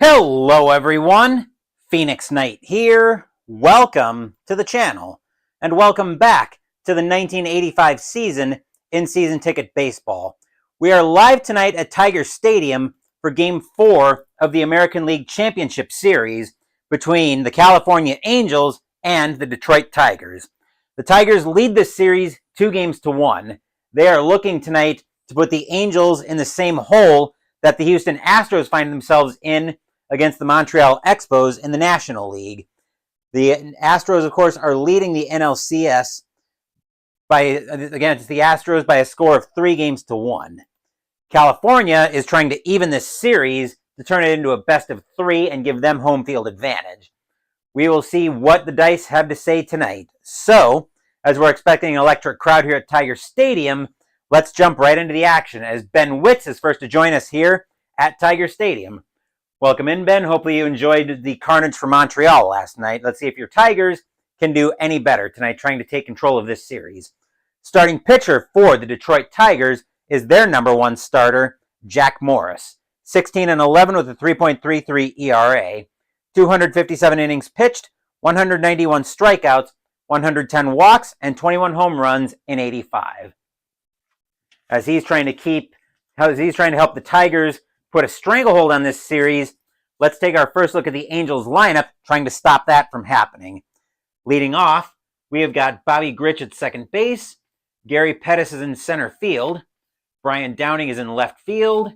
Hello everyone, Phoenix Knight here. Welcome to the channel and welcome back to the 1985 season in-season ticket baseball. We are live tonight at Tiger Stadium for Game 4 of the American League Championship Series between the California Angels and the Detroit Tigers. The Tigers lead this series 2-1. They are looking tonight to put the Angels in the same hole that the Houston Astros find themselves in against the Montreal Expos in the National League. The Astros, of course, are leading the ALCS against the Astros by a score of 3-1. California is trying to even this series to turn it into a best-of-3 and give them home field advantage. We will see what the dice have to say tonight. So, as we're expecting an electric crowd here at Tiger Stadium, let's jump right into the action as Ben Witz is first to join us here at Tiger Stadium. Welcome in, Ben. Hopefully you enjoyed the carnage for Montreal last night. Let's see if your Tigers can do any better tonight trying to take control of this series. Starting pitcher for the Detroit Tigers is their number one starter, Jack Morris. 16-11 with a 3.33 ERA. 257 innings pitched, 191 strikeouts, 110 walks, and 21 home runs in 85. As he's trying to help the Tigers put a stranglehold on this series, let's take our first look at the Angels lineup, trying to stop that from happening. Leading off, we have got Bobby Grich at second base, Gary Pettis is in center field, Brian Downing is in left field,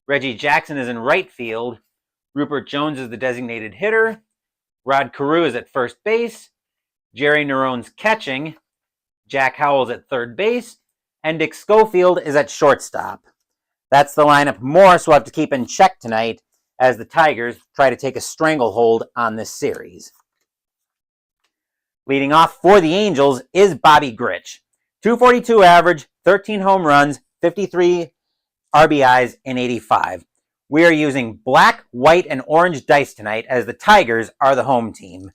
Reggie Jackson is in right field, Rupert Jones is the designated hitter, Rod Carew is at first base, Jerry Nerone's catching, Jack Howell's at third base, and Dick Schofield is at shortstop. That's the lineup Morris will have to keep in check tonight as the Tigers try to take a stranglehold on this series. Leading off for the Angels is Bobby Grich. 242 average, 13 home runs, 53 RBIs in 85. We are using black, white, and orange dice tonight as the Tigers are the home team.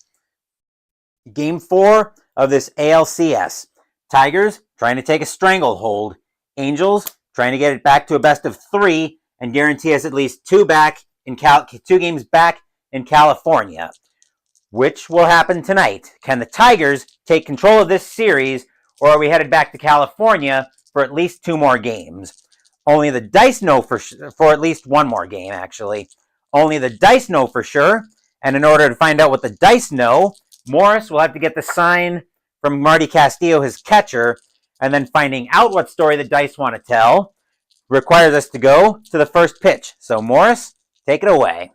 Game 4 of this ALCS. Tigers trying to take a stranglehold. Angels trying to get it back to a best-of-3 and guarantee us at least two games back in California. Which will happen tonight? Can the Tigers take control of this series, or are we headed back to California for at least 2 more games? Only the dice know for at least 1 more game, actually. Only the dice know for sure, and in order to find out what the dice know, Morris will have to get the sign from Marty Castillo, his catcher, and then finding out what story the dice want to tell requires us to go to the first pitch. So Morris, take it away.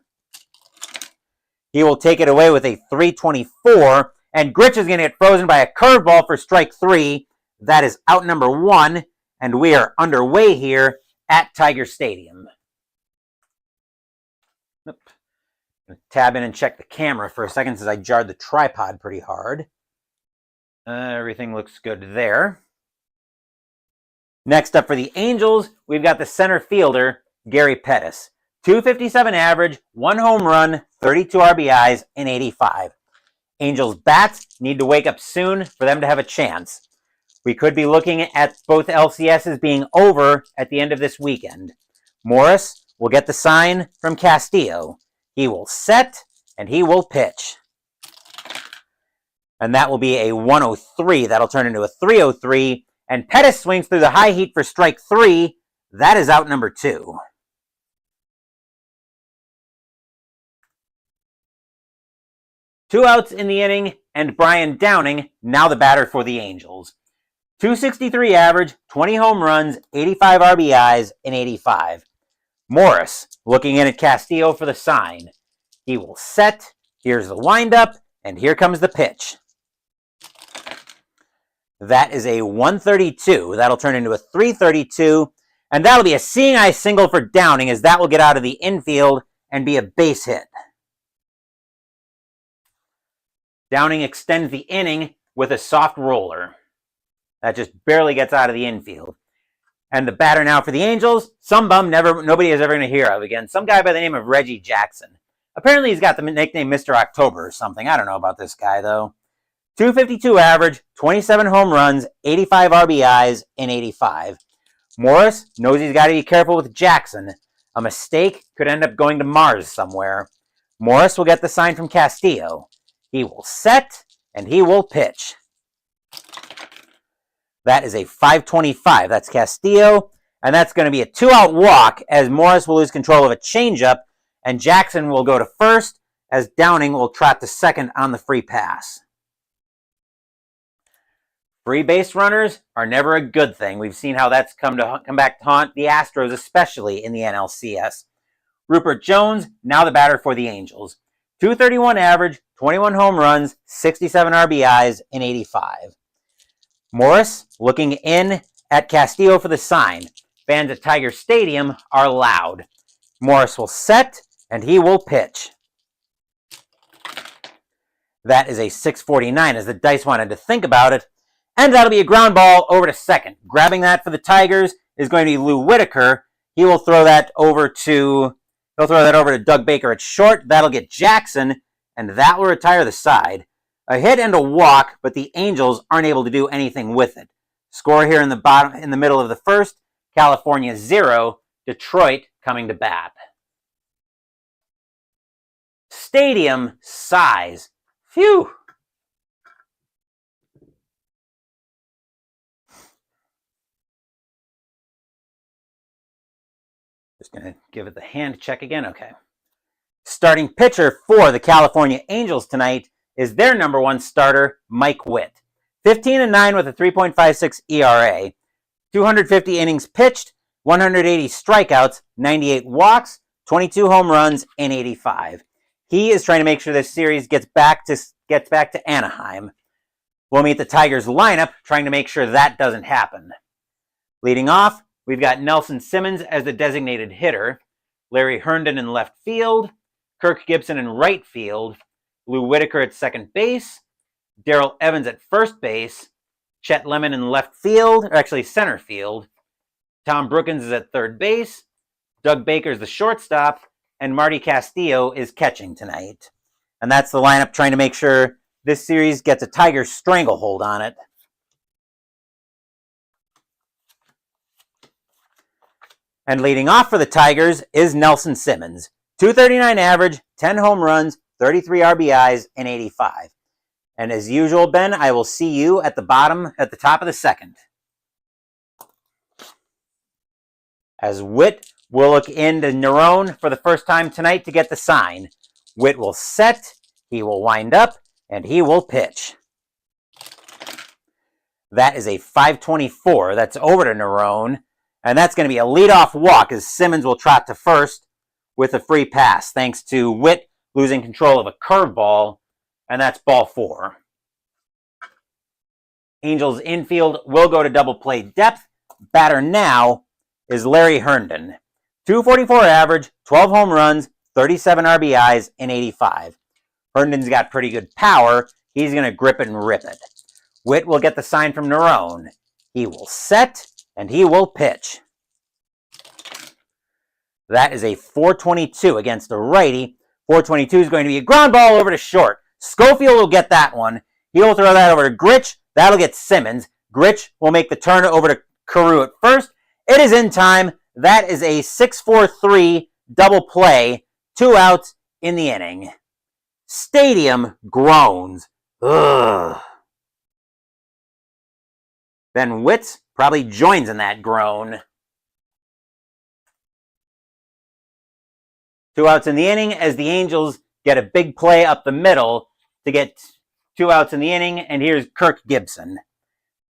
He will take it away with a 324, and Grich is going to get frozen by a curveball for strike 3. That is out number 1, and we are underway here at Tiger Stadium. Tab in and check the camera for a second since I jarred the tripod pretty hard. Everything looks good there. Next up for the Angels, we've got the center fielder, Gary Pettis. 257 average, 1 home run, 32 RBIs in 85. Angels bats need to wake up soon for them to have a chance. We could be looking at both LCSs being over at the end of this weekend. Morris will get the sign from Castillo. He will set and he will pitch. And that will be a 103. That'll turn into a 303. And Pettis swings through the high heat for strike 3. That is out number 2. Two outs in the inning, and Brian Downing, now the batter for the Angels. 263 average, 20 home runs, 85 RBIs in 85. Morris looking in at Castillo for the sign. He will set. Here's the windup, and here comes the pitch. That is a 132. That'll turn into a 332, and that'll be a seeing eye single for Downing as that will get out of the infield and be a base hit. Downing extends the inning with a soft roller. That just barely gets out of the infield. And the batter now for the Angels, some bum nobody is ever going to hear of again. Some guy by the name of Reggie Jackson. Apparently he's got the nickname Mr. October or something. I don't know about this guy, though. 252 average, 27 home runs, 85 RBIs in 85. Morris knows he's got to be careful with Jackson. A mistake could end up going to Mars somewhere. Morris will get the sign from Castillo. He will set, and he will pitch. That is a 525. That's Castillo, and that's going to be a 2-out walk as Morris will lose control of a changeup, and Jackson will go to first as Downing will trot to second on the free pass. Free base runners are never a good thing. We've seen how that's come back to haunt the Astros, especially in the NLCS. Rupert Jones, now the batter for the Angels. 231 average, 21 home runs, 67 RBIs, and 85. Morris looking in at Castillo for the sign. Fans at Tiger Stadium are loud. Morris will set, and he will pitch. That is a 649 as the dice wanted to think about it. And that'll be a ground ball over to second. Grabbing that for the Tigers is going to be Lou Whitaker. He will throw that over to Doug Baker at short. That'll get Jackson, and that will retire the side. A hit and a walk, but the Angels aren't able to do anything with it. Score here in the middle of the first. California 0, Detroit coming to bat. Stadium size. Phew. Just going to give it the hand check again. Okay. Starting pitcher for the California Angels tonight is their number one starter, Mike Witt. 15-9 with a 3.56 ERA. 250 innings pitched, 180 strikeouts, 98 walks, 22 home runs, and 85. He is trying to make sure this series gets back to Anaheim. We'll meet the Tigers lineup, trying to make sure that doesn't happen. Leading off, we've got Nelson Simmons as the designated hitter, Larry Herndon in left field, Kirk Gibson in right field, Lou Whitaker at second base, Darrell Evans at first base, Chet Lemon in left field, or actually center field, Tom Brookins is at third base, Doug Baker is the shortstop, and Marty Castillo is catching tonight. And that's the lineup trying to make sure this series gets a Tiger stranglehold on it. And leading off for the Tigers is Nelson Simmons. 239 average, 10 home runs, 33 RBIs, and 85. And as usual, Ben, I will see you at the top of the second. As Witt will look into Nerone for the first time tonight to get the sign. Witt will set, he will wind up, and he will pitch. That is a 524. That's over to Nerone. And that's going to be a leadoff walk as Simmons will trot to first with a free pass, thanks to Witt losing control of a curveball, and that's ball 4. Angels infield will go to double play depth. Batter now is Larry Herndon. 244 average, 12 home runs, 37 RBIs, and 85. Herndon's got pretty good power. He's going to grip it and rip it. Witt will get the sign from Nerone. He will set, and he will pitch. That is a 422 against a righty. 422 is going to be a ground ball over to short. Schofield will get that one. He'll throw that over to Gritch. That'll get Simmons. Gritch will make the turn over to Carew at first. It is in time. That is a 6-4-3 double play. 2 outs in the inning. Stadium groans. Ugh. Ben Witz probably joins in that groan. 2 outs in the inning as the Angels get a big play up the middle to get 2 outs in the inning, and here's Kirk Gibson.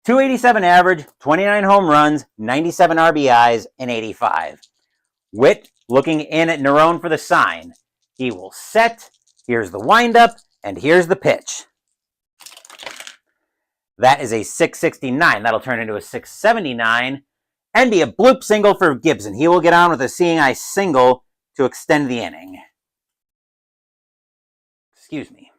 287 average, 29 home runs, 97 RBIs, and 85. Witt looking in at Nerone for the sign. He will set, here's the windup, and here's the pitch. That is a 669. That'll turn into a 679 and be a bloop single for Gibson. He will get on with a seeing eye single to extend the inning. Excuse me.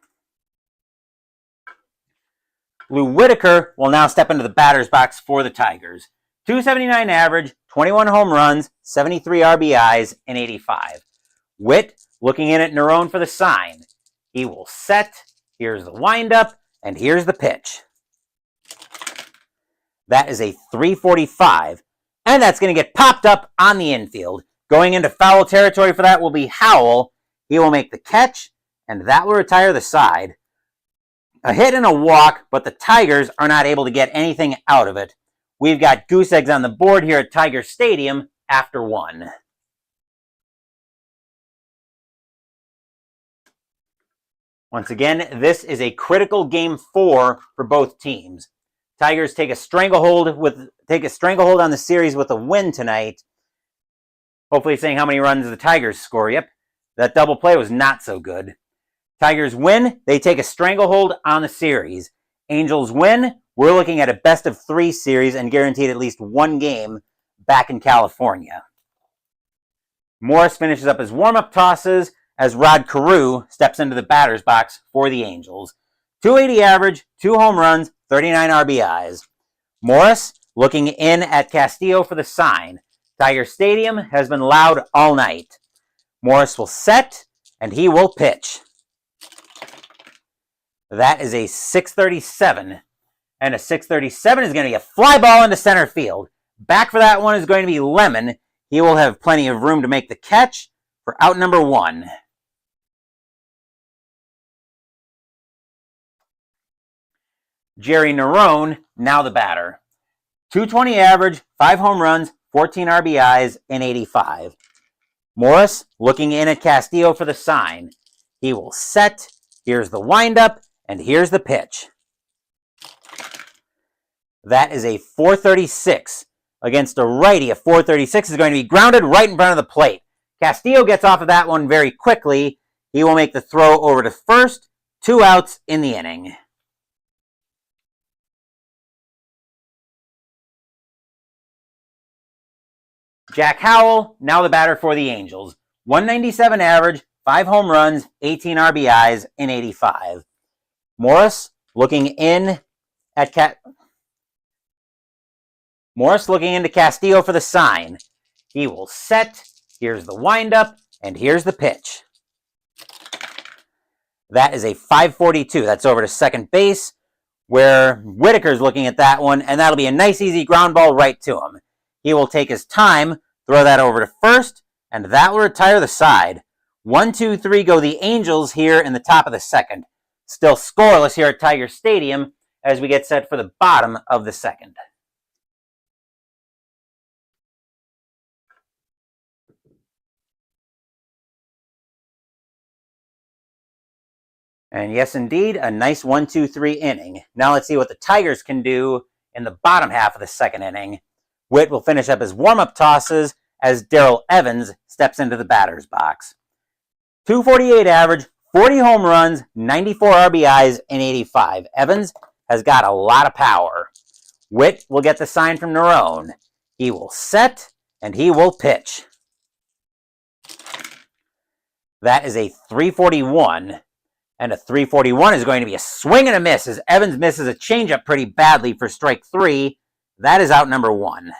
Lou Whitaker will now step into the batter's box for the Tigers. 279 average, 21 home runs, 73 RBIs, and 85. Witt looking in at Nerone for the sign. He will set, here's the windup, and here's the pitch. That is a 345, and that's going to get popped up on the infield. Going into foul territory for that will be Howell. He will make the catch, and that will retire the side. A hit and a walk, but the Tigers are not able to get anything out of it. We've got goose eggs on the board here at Tiger Stadium after 1. Once again, this is a critical game 4 for both teams. Tigers take a stranglehold on the series with a win tonight. Hopefully saying how many runs the Tigers score. Yep, that double play was not so good. Tigers win, they take a stranglehold on the series. Angels win, we're looking at a best-of-3 series and guaranteed at least 1 game back in California. Morris finishes up his warm-up tosses as Rod Carew steps into the batter's box for the Angels. .280 average, 2 home runs, 39 RBIs. Morris looking in at Castillo for the sign. Tiger Stadium has been loud all night. Morris will set, and he will pitch. That is a 637. And a 637 is going to be a fly ball into center field. Back for that one is going to be Lemon. He will have plenty of room to make the catch for out number 1. Jerry Nerone, now the batter. .220 average, 5 home runs, 14 RBIs, and 85. Morris looking in at Castillo for the sign. He will set. Here's the windup, and here's the pitch. That is a 436. Against a righty, a 436 is going to be grounded right in front of the plate. Castillo gets off of that one very quickly. He will make the throw over to first. 2 outs in the inning. Jack Howell, now the batter for the Angels. .197 average, 5 home runs, 18 RBIs, and 85. Morris looking in at Morris looking into Castillo for the sign. He will set. Here's the windup, and here's the pitch. That is a 542. That's over to second base, where Whitaker's looking at that one, and that'll be a nice, easy ground ball right to him. He will take his time, throw that over to first, and that will retire the side. 1, 2, 3 go the Angels here in the top of the second. Still scoreless here at Tiger Stadium as we get set for the bottom of the second. And yes, indeed, a nice 1-2-3 inning. Now let's see what the Tigers can do in the bottom half of the second inning. Witt will finish up his warm-up tosses as Darrell Evans steps into the batter's box. .248 average, 40 home runs, 94 RBIs, and 85. Evans has got a lot of power. Witt will get the sign from Nerone. He will set, and he will pitch. That is a 341. And a 341 is going to be a swing and a miss as Evans misses a changeup pretty badly for strike 3. That is out number 1.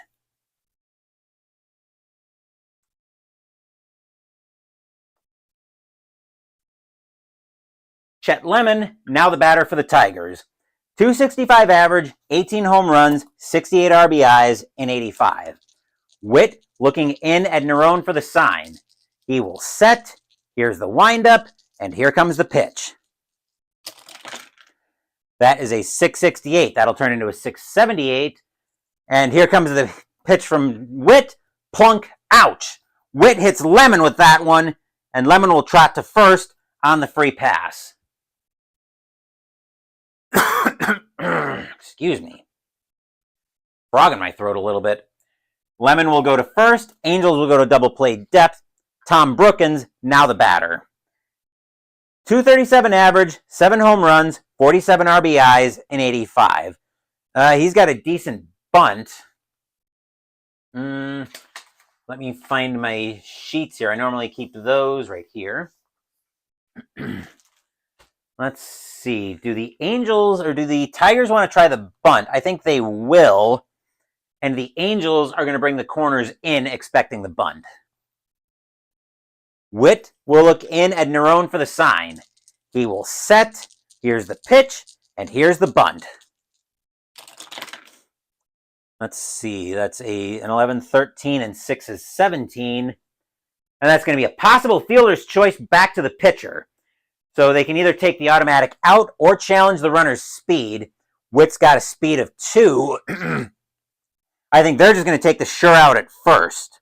Chet Lemon, now the batter for the Tigers. .265 average, 18 home runs, 68 RBIs, and 85. Witt looking in at Nerone for the sign. He will set. Here's the windup. And here comes the pitch. That is a 668. That'll turn into a 678. And here comes the pitch from Witt. Plunk. Ouch. Witt hits Lemon with that one. And Lemon will trot to first on the free pass. Excuse me. Frog in my throat a little bit. Lemon will go to first. Angels will go to double play depth. Tom Brookins, now the batter. .237 average, 7 home runs, 47 RBIs, and 85. He's got a decent bunt. Let me find my sheets here. I normally keep those right here. Let's see. Do the Angels or do the Tigers want to try the bunt? I think they will. And the Angels are going to bring the corners in expecting the bunt. Witt will look in at Nerone for the sign. He will set. Here's the pitch, and here's the bunt. Let's see. That's an 11-13, and 6 is 17. And that's going to be a possible fielder's choice back to the pitcher. So they can either take the automatic out or challenge the runner's speed. Witt's got a speed of 2. I think they're just going to take the sure out at first.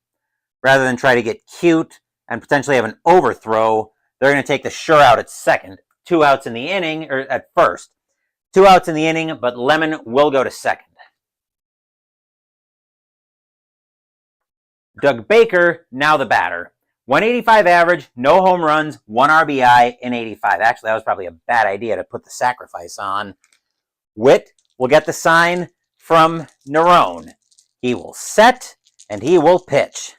Rather than try to get cute and potentially have an overthrow, they're going to take the sure out at second. 2 outs in the inning, or at first. 2 outs in the inning, but Lemon will go to second. Doug Baker, now the batter. 185 average, no home runs, 1 RBI in 85. Actually, that was probably a bad idea to put the sacrifice on. Witt will get the sign from Nerone. He will set, and he will pitch.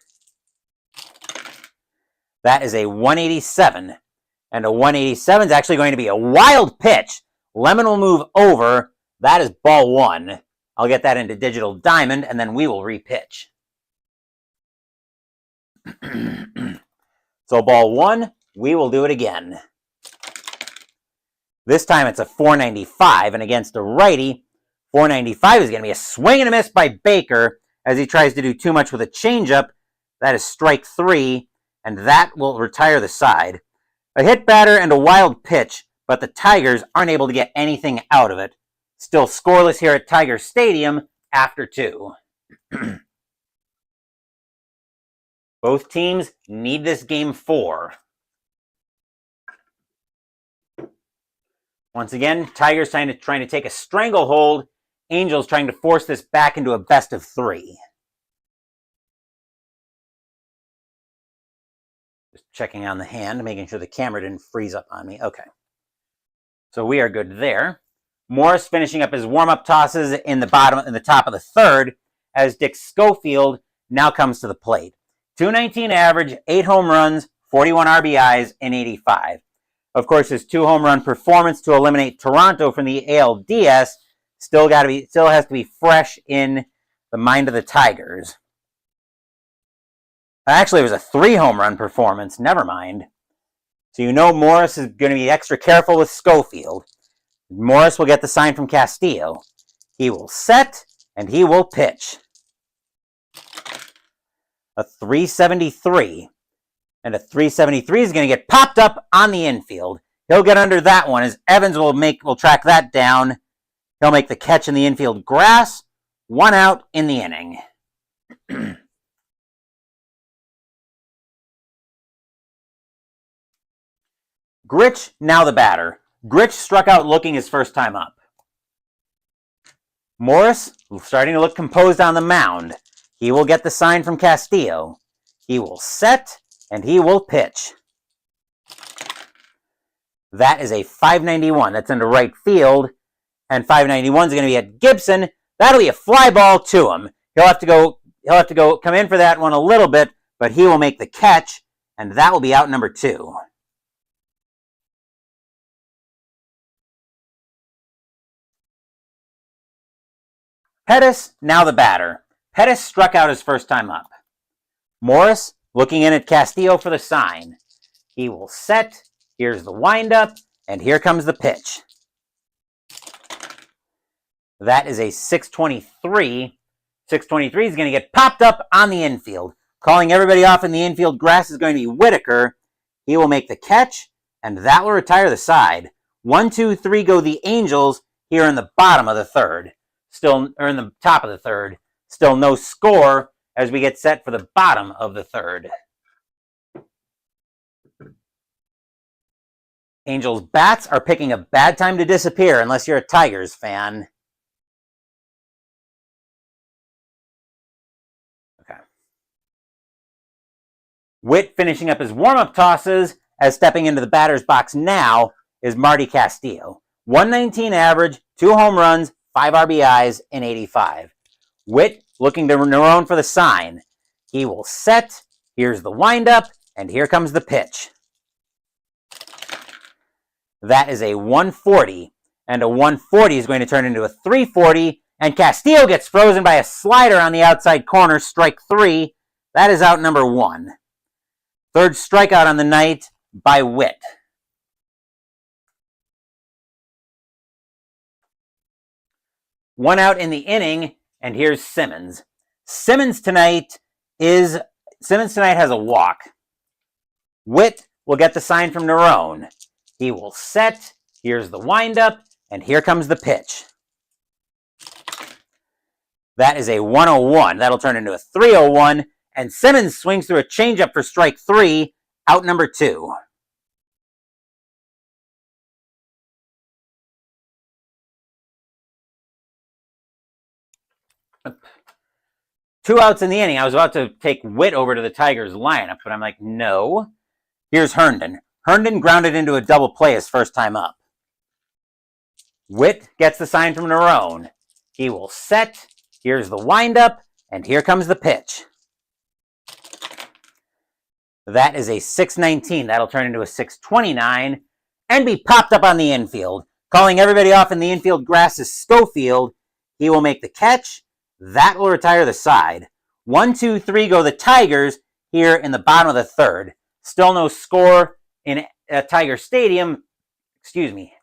That is a 187. And a 187 is actually going to be a wild pitch. Lemon will move over. That is ball 1. I'll get that into Digital Diamond, and then we will repitch. So ball 1, we will do it again. This time it's a 495, and against a righty, 495 is going to be a swing and a miss by Baker as he tries to do too much with a changeup. That is strike 3, and that will retire the side. A hit batter and a wild pitch, but the Tigers aren't able to get anything out of it. Still scoreless here at Tiger Stadium after 2. Both teams need this game 4. Once again, Tigers trying to take a stranglehold. Angels trying to force this back into a best of 3. Just checking on the hand, making sure the camera didn't freeze up on me. Okay. So we are good there. Morris finishing up his warm-up tosses in the top of the 3rd as Dick Schofield now comes to the plate. 219 average, 8 home runs, 41 RBIs in 85. Of course, his 2 home run performance to eliminate Toronto from the ALDS still has to be fresh in the mind of the Tigers. Actually, it was a 3 home run performance. Never mind. So you know Morris is going to be extra careful with Schofield. Morris will get the sign from Castillo. He will set, and he will pitch. A 373. And a 373 is going to get popped up on the infield. He'll get under that one as Evans will track that down. He'll make the catch in the infield grass. 1 out in the inning. Gritch, now the batter. Gritch struck out looking his first time up. Morris starting to look composed on the mound. He will get the sign from Castillo. He will set, and he will pitch. That is a 591. That's into right field. And 591 is going to be at Gibson. That'll be a fly ball to him. He'll have to go come in for that one a little bit, but he will make the catch, and that will be out number 2. Pettis, now the batter. Pettis struck out his first time up. Morris looking in at Castillo for the sign. He will set. Here's the windup, and here comes the pitch. That is a 623. 623 is going to get popped up on the infield. Calling everybody off in the infield grass is going to be Whitaker. He will make the catch, and that will retire the side. 1, 2, 3 go the Angels here in the bottom of the 3rd. Or in the top of the 3rd. Still no score as we get set for the bottom of the 3rd. Angels bats are picking a bad time to disappear unless you're a Tigers fan. Okay. Witt finishing up his warm-up tosses as stepping into the batter's box now is Marty Castillo. 119 average, 2 home runs, 5 RBIs in 85. Witt looking to Nerone for the sign. He will set. Here's the windup, and here comes the pitch. That is a 140, and a 140 is going to turn into a 340, and Castillo gets frozen by a slider on the outside corner, strike 3. That is out number 1. 3rd strikeout on the night by Witt. One out in the inning, and here's Simmons. Simmons tonight has a walk. Witt will get the sign from Nerone. He will set. Here's the windup, and here comes the pitch. That is a 101. That'll turn into a 301, and Simmons swings through a changeup for strike 3, out number 2. Two outs in the inning. I was about to take Witt over to the Tigers lineup, but I'm like, no. Here's Herndon. Herndon grounded into a double play his first time up. Witt gets the sign from Nerone. He will set. Here's the windup, and here comes the pitch. That is a 619. That'll turn into a 629 and be popped up on the infield. Calling everybody off in the infield grass is Schofield. He will make the catch. That will retire the side. 1, 2, 3 go the Tigers here in the bottom of the third. Still no score in Tiger Stadium,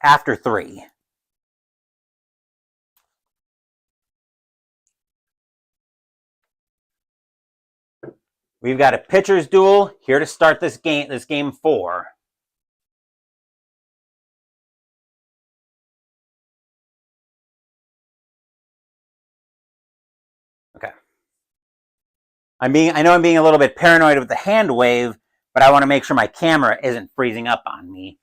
after 3. We've got a pitcher's duel here to start this game 4. Okay. I know I'm being a little bit paranoid with the hand wave, but I want to make sure my camera isn't freezing up on me.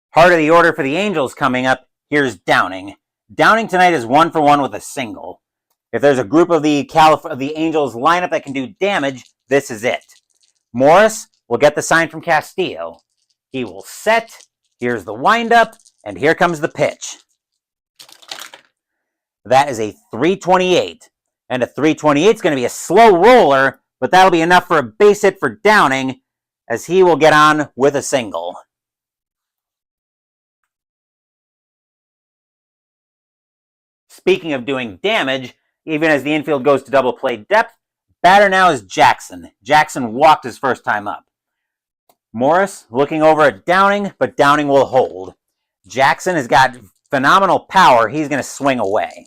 Heart of the order for the Angels coming up. Here's Downing. Downing tonight is 1 for 1 with a single. If there's a group of the Angels lineup that can do damage, this is it. Morris will get the sign from Castillo. He will set. Here's the windup, and here comes the pitch. That is a 328. And a 328 is going to be a slow roller, but that'll be enough for a base hit for Downing, as he will get on with a single. Speaking of doing damage, even as the infield goes to double play depth, batter now is Jackson. Jackson walked his first time up. Morris looking over at Downing, but Downing will hold. Jackson has got phenomenal power. He's going to swing away.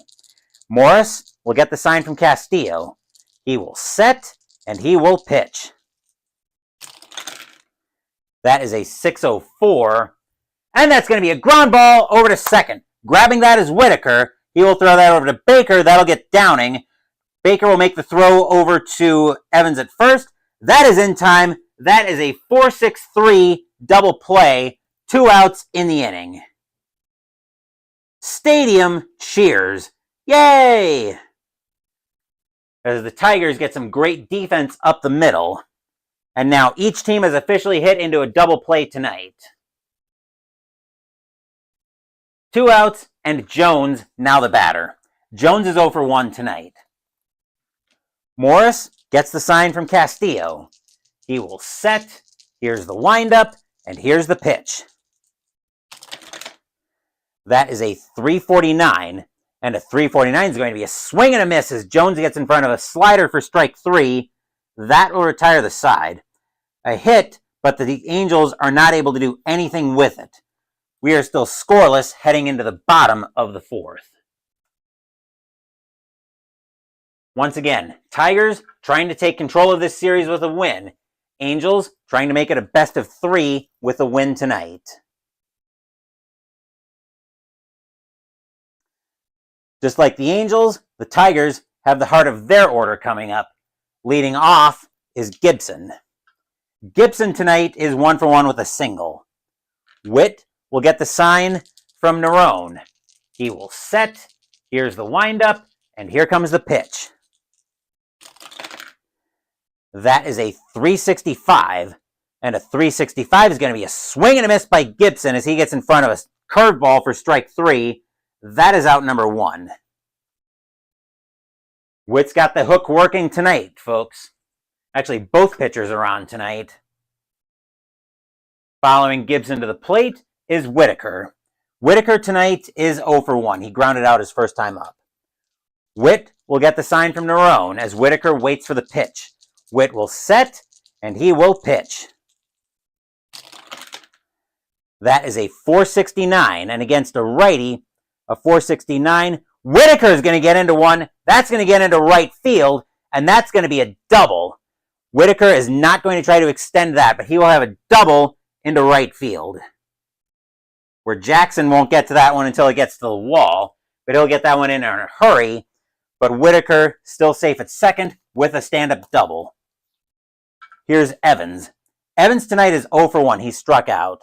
Morris will get the sign from Castillo. He will set, and he will pitch. That is a 604, and that's going to be a ground ball over to second. Grabbing that is Whitaker. He will throw that over to Baker. That'll get Downing. Baker will make the throw over to Evans at first. That is in time. That is a 4-6-3 double play. 2 outs in the inning. Stadium cheers. Yay! As the Tigers get some great defense up the middle. And now each team has officially hit into a double play tonight. 2 outs, and Jones now the batter. Jones is 0 for 1 tonight. Morris gets the sign from Castillo. He will set. Here's the windup, and here's the pitch. That is a 349, and a 349 is going to be a swing and a miss as Jones gets in front of a slider for strike 3. That will retire the side. A hit, but the Angels are not able to do anything with it. We are still scoreless heading into the bottom of the 4th. Once again, Tigers trying to take control of this series with a win. Angels trying to make it a best of 3 with a win tonight. Just like the Angels, the Tigers have the heart of their order coming up. Leading off is Gibson. Gibson tonight is 1 for 1 with a single. Witt will get the sign from Nerone. He will set. Here's the windup, and here comes the pitch. That is a 365, and a 365 is going to be a swing and a miss by Gibson as he gets in front of a curveball for strike 3. That is out number 1. Witt's got the hook working tonight, folks. Actually, both pitchers are on tonight. Following Gibson to the plate is Whitaker. Whitaker tonight is 0 for 1. He grounded out his first time up. Witt will get the sign from Nerone as Whitaker waits for the pitch. Witt will set, and he will pitch. That is a 469, and against a righty, a 469. Whitaker is going to get into one. That's going to get into right field, and that's going to be a double. Whitaker is not going to try to extend that, but he will have a double into right field, where Jackson won't get to that one until it gets to the wall, but he'll get that one in a hurry. But Whitaker still safe at second with a stand-up double. Here's Evans. Evans tonight is 0 for 1. He struck out.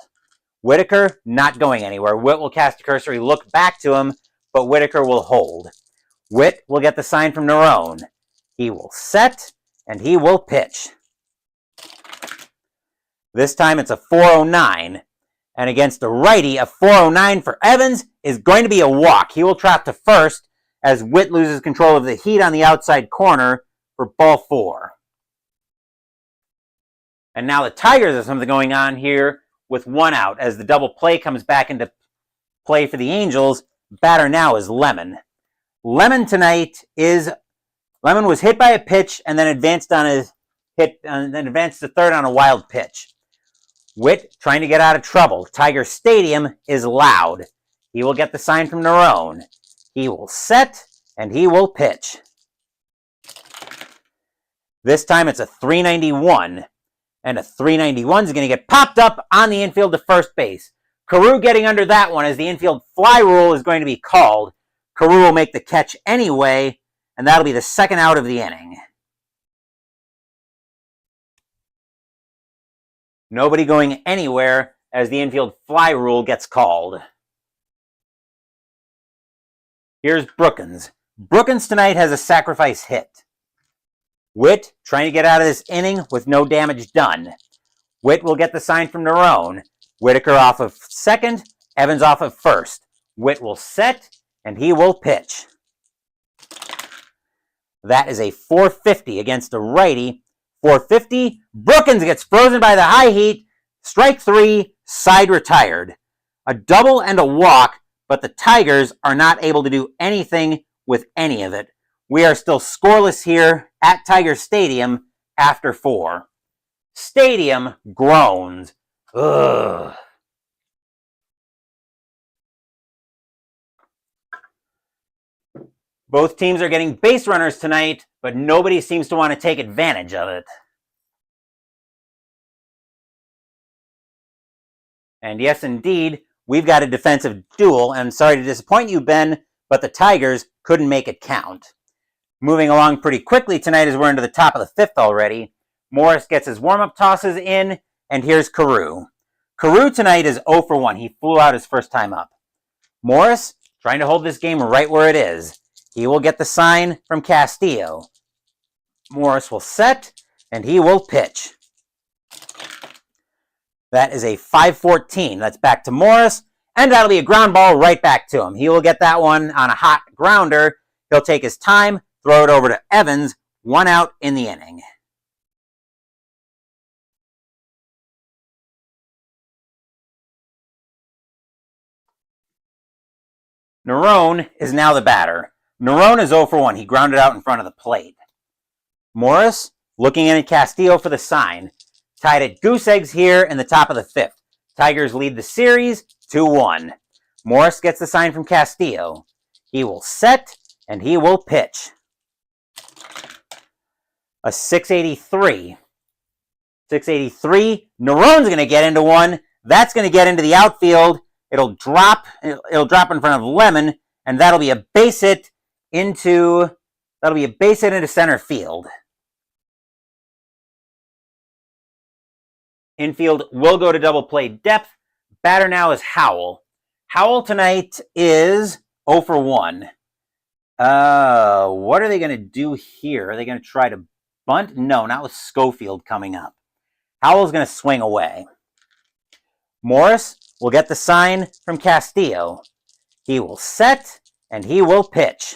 Whitaker not going anywhere. Witt will cast a cursory look back to him, but Whitaker will hold. Witt will get the sign from Nerone. He will set, and he will pitch. This time it's a 409. And against a righty, a 409 for Evans is going to be a walk. He will trap to first as Witt loses control of the heat on the outside corner for ball 4. And now the Tigers have something going on here with 1 out as the double play comes back into play for the Angels. Batter now is Lemon. Lemon was hit by a pitch and then advanced to third on a wild pitch. Witt trying to get out of trouble. Tiger Stadium is loud. He will get the sign from Nerone. He will set and he will pitch. This time it's a 391. And a 391 is going to get popped up on the infield to first base. Carew getting under that one as the infield fly rule is going to be called. Carew will make the catch anyway, and that'll be the second out of the inning. Nobody going anywhere as the infield fly rule gets called. Here's Brookins. Brookins tonight has a sacrifice hit. Witt trying to get out of this inning with no damage done. Witt will get the sign from Nerone. Whitaker off of second, Evans off of first. Witt will set, and he will pitch. That is a 450 against a righty. 450. Brookins gets frozen by the high heat. Strike 3, side retired. A double and a walk, but the Tigers are not able to do anything with any of it. We are still scoreless here at Tiger Stadium after 4. Stadium groans. Ugh. Both teams are getting base runners tonight, but nobody seems to want to take advantage of it. And yes, indeed, we've got a defensive duel. And I'm sorry to disappoint you, Ben, but the Tigers couldn't make it count. Moving along pretty quickly tonight as we're into the top of the 5th already. Morris gets his warm-up tosses in, and here's Carew. Carew tonight is 0 for 1. He flew out his first time up. Morris trying to hold this game right where it is. He will get the sign from Castillo. Morris will set, and he will pitch. That is a 5-14. That's back to Morris, and that'll be a ground ball right back to him. He will get that one on a hot grounder. He'll take his time, throw it over to Evans, 1 out in the inning. Nerone is now the batter. Nerone is 0 for 1. He grounded out in front of the plate. Morris looking in at Castillo for the sign. Tied at goose eggs here in the top of the 5th. Tigers lead the series 2-1. Morris gets the sign from Castillo. He will set and he will pitch. A 683. 683. Nerone's going to get into one. That's going to get into the outfield. It'll drop in front of Lemon, and that'll be a base hit into center field. Infield will go to double play depth. Batter now is Howell. Howell tonight is 0 for 1. What are they going to do here? Are they going to try to bunt? No, not with Schofield coming up. Howell's going to swing away. Morris will get the sign from Castillo. He will set, and he will pitch.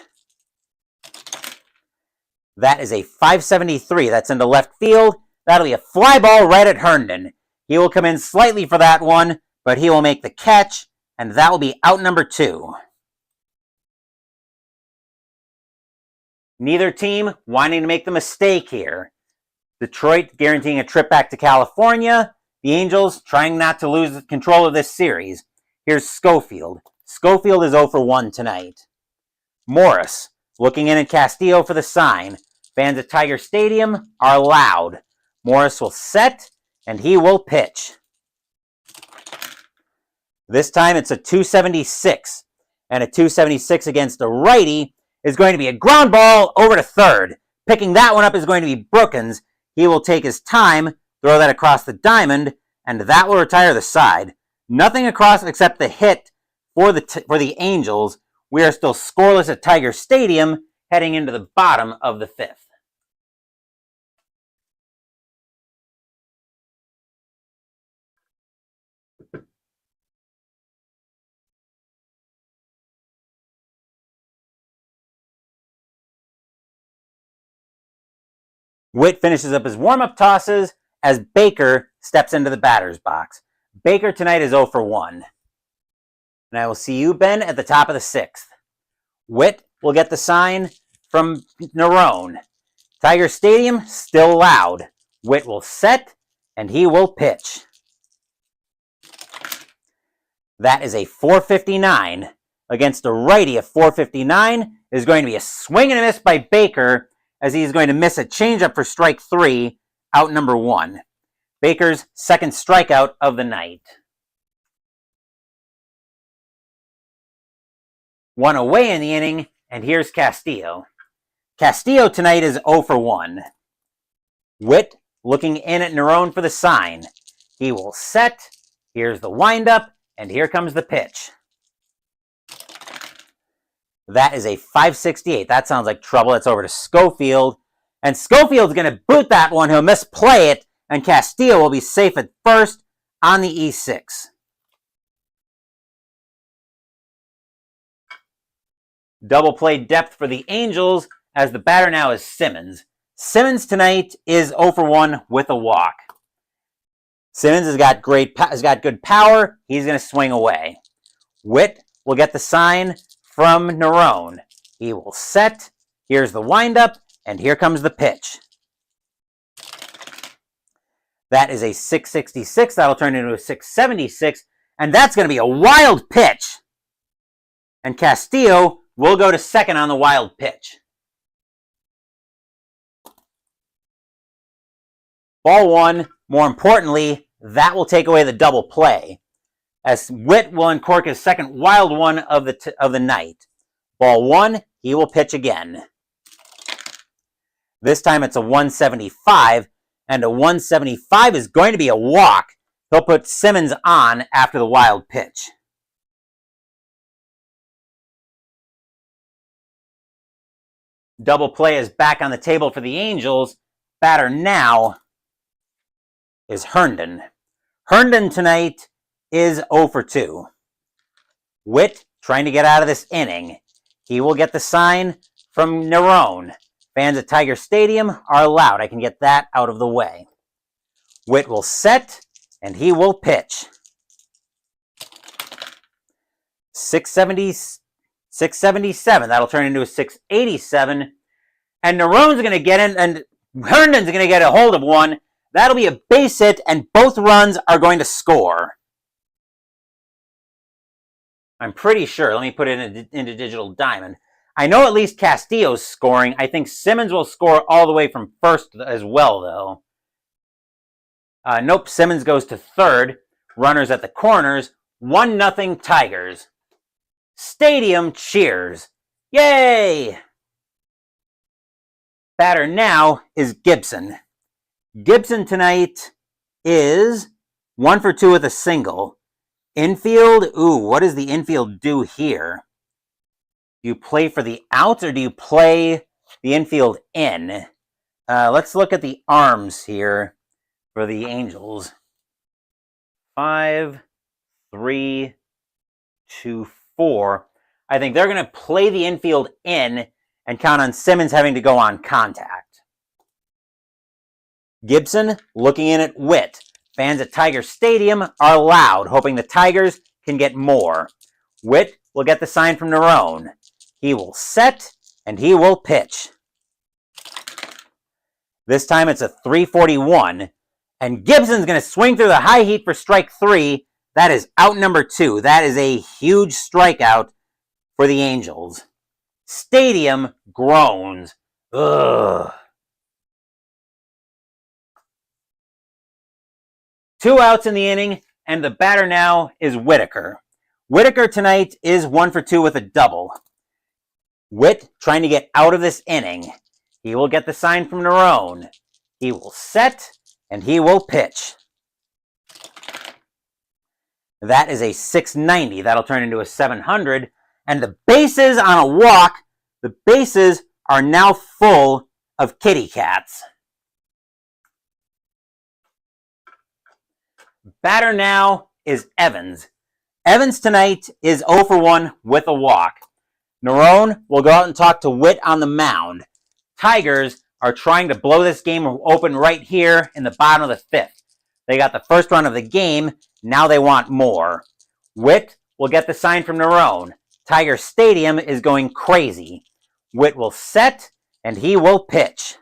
That is a 573. That's into left field. That'll be a fly ball right at Herndon. He will come in slightly for that one, but he will make the catch, and that will be out number 2. Neither team wanting to make the mistake here. Detroit guaranteeing a trip back to California. The Angels trying not to lose control of this series. Here's Schofield. Schofield is 0 for 1 tonight. Morris looking in at Castillo for the sign. Fans at Tiger Stadium are loud. Morris will set, and he will pitch. This time it's a 276, and a 276 against a righty is going to be a ground ball over to third. Picking that one up is going to be Brookins. He will take his time, throw that across the diamond, and that will retire the side. Nothing across except the hit for the Angels. We are still scoreless at Tiger Stadium, heading into the bottom of the fifth. Witt finishes up his warm-up tosses as Baker steps into the batter's box. Baker tonight is 0 for 1. And I will see you, Ben, at the top of the sixth. Witt will get the sign from Nerone. Tiger Stadium, still loud. Witt will set, and he will pitch. That is a 459. Against a righty, a 459 is going to be a swing and a miss by Baker, as he's going to miss a changeup for strike 3, out number 1. Baker's second strikeout of the night. One away in the inning, and here's Castillo. Castillo tonight is 0 for 1. Witt looking in at Nerone for the sign. He will set, here's the windup, and here comes the pitch. That is a 568. That sounds like trouble. It's over to Schofield. And Schofield's going to boot that one. He'll misplay it. And Castillo will be safe at first on the E6. Double play depth for the Angels as the batter now is Simmons. Simmons tonight is 0 for 1 with a walk. Simmons has got good power. He's going to swing away. Witt will get the sign from Nerone. He will set. Here's the windup, and here comes the pitch. That is a 666. That'll turn into a 676, and that's going to be a wild pitch. And Castillo will go to second on the wild pitch. Ball one. More importantly, that will take away the double play, as Witt will uncork his second wild one of the night. Ball one, he will pitch again. This time it's a 175, and a 175 is going to be a walk. He'll put Simmons on after the wild pitch. Double play is back on the table for the Angels. Batter now is Herndon. Herndon tonight is 0 for 2. Witt trying to get out of this inning. He will get the sign from Nerone. Fans at Tiger Stadium are allowed. I can get that out of the way. Witt will set, and he will pitch. 677. That'll turn into a 687. And Nerone's going to get in, and Herndon's going to get a hold of one. That'll be a base hit, and both runs are going to score. I'm pretty sure. Let me put it into Digital Diamond. I know at least Castillo's scoring. I think Simmons will score all the way from first as well, though. Nope, Simmons goes to third. Runners at the corners. 1-0 Tigers. Stadium cheers. Yay! Batter now is Gibson. Gibson tonight is 1 for 2 with a single. Infield, what does the infield do here? Do you play for the out, or do you play the infield in? Let's look at the arms here for the Angels. 5, 3, 2, 4. I think they're going to play the infield in and count on Simmons having to go on contact. Gibson looking in at Witt. Fans at Tiger Stadium are loud, hoping the Tigers can get more. Witt will get the sign from Nerone. He will set, and he will pitch. This time it's a 341, and Gibson's going to swing through the high heat for strike 3. That is out number 2. That is a huge strikeout for the Angels. Stadium groans. Ugh. 2 outs in the inning, and the batter now is Whitaker. Whitaker tonight is 1 for 2 with a double. Whit trying to get out of this inning. He will get the sign from Nerone. He will set, and he will pitch. That is a 690. That'll turn into a 700. And the bases on a walk, the bases are now full of kitty cats. Batter now is Evans. Evans tonight is 0 for 1 with a walk. Nerone will go out and talk to Whit on the mound. Tigers are trying to blow this game open right here in the bottom of the 5th. They got the first run of the game. Now they want more. Whit will get the sign from Nerone. Tiger Stadium is going crazy. Whit will set, and he will pitch.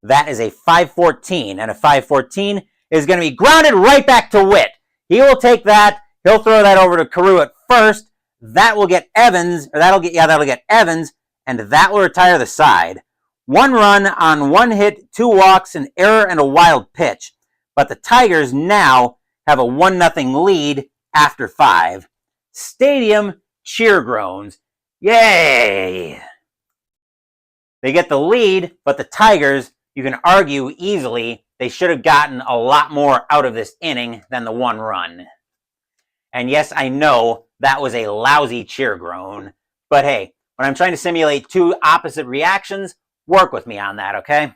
That is a 514, and a 514 is going to be grounded right back to Whit. He will take that. He'll throw that over to Carew at first. That will get Evans, or that'll get Evans, and that will retire the side. 1 run on 1 hit, 2 walks, an error, and a wild pitch. But the Tigers now have a 1-0 lead after 5. Stadium cheer groans. Yay! They get the lead, but the Tigers, you can argue easily, they should have gotten a lot more out of this inning than the 1 run. And yes, I know that was a lousy cheer groan. But hey, when I'm trying to simulate 2 opposite reactions, work with me on that, okay?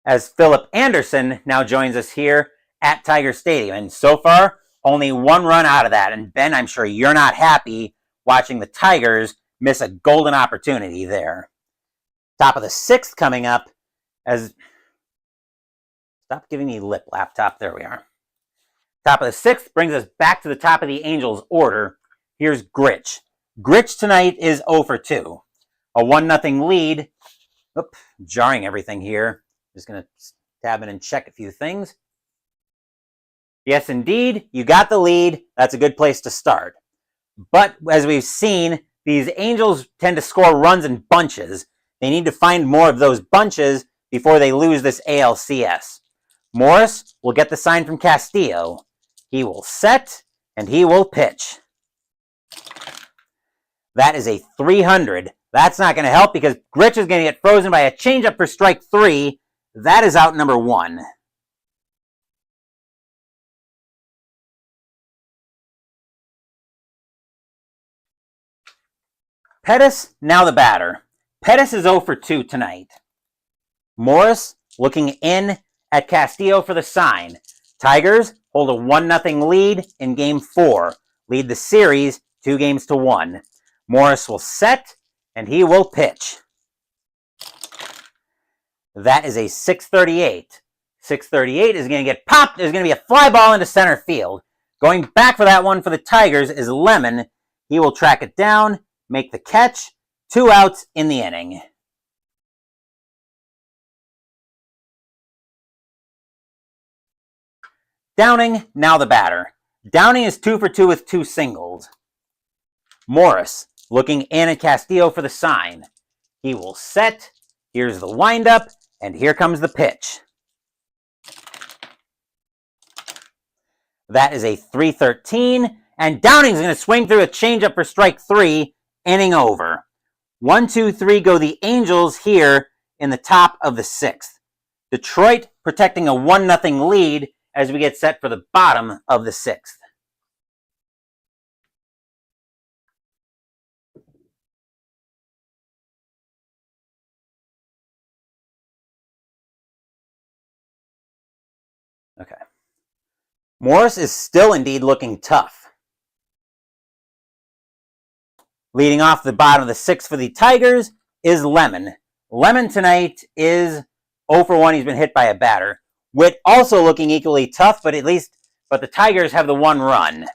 As Philip Anderson now joins us here at Tiger Stadium. And so far, only 1 run out of that. And Ben, I'm sure you're not happy watching the Tigers miss a golden opportunity there. Top of the 6th coming up as... Stop giving me lip, laptop. There we are. Top of the 6th brings us back to the top of the Angels order. Here's Grich. Grich tonight is 0 for 2. A 1-0 lead. Oop, jarring everything here. Just going to tab in and check a few things. Yes, indeed, you got the lead. That's a good place to start. But as we've seen, these Angels tend to score runs in bunches. They need to find more of those bunches before they lose this ALCS. Morris will get the sign from Castillo. He will set, and he will pitch. That is a 300. That's not going to help because Grich is going to get frozen by a changeup for strike 3. That is out number 1. Pettis, now the batter. Pettis is 0 for 2 tonight. Morris looking in at Castillo for the sign. Tigers hold a 1-0 lead in Game 4. Lead the series 2-1. Morris will set, and he will pitch. That is a 638. 638 is going to get popped. There's going to be a fly ball into center field. Going back for that one for the Tigers is Lemon. He will track it down, make the catch. 2 outs in the inning. Downing, now the batter. Downing is 2 for 2 with 2 singles. Morris looking in at Castillo for the sign. He will set. Here's the windup, and here comes the pitch. That is a 313, and Downing's going to swing through a changeup for strike 3, inning over. 1, 2, 3 go the Angels here in the top of the 6th. Detroit protecting a 1-0 lead as we get set for the bottom of the 6th. Okay. Morris is still indeed looking tough. Leading off the bottom of the 6th for the Tigers is Lemon. Lemon tonight is 0 for 1. He's been hit by a batter. Witt also looking equally tough, but the Tigers have the 1 run.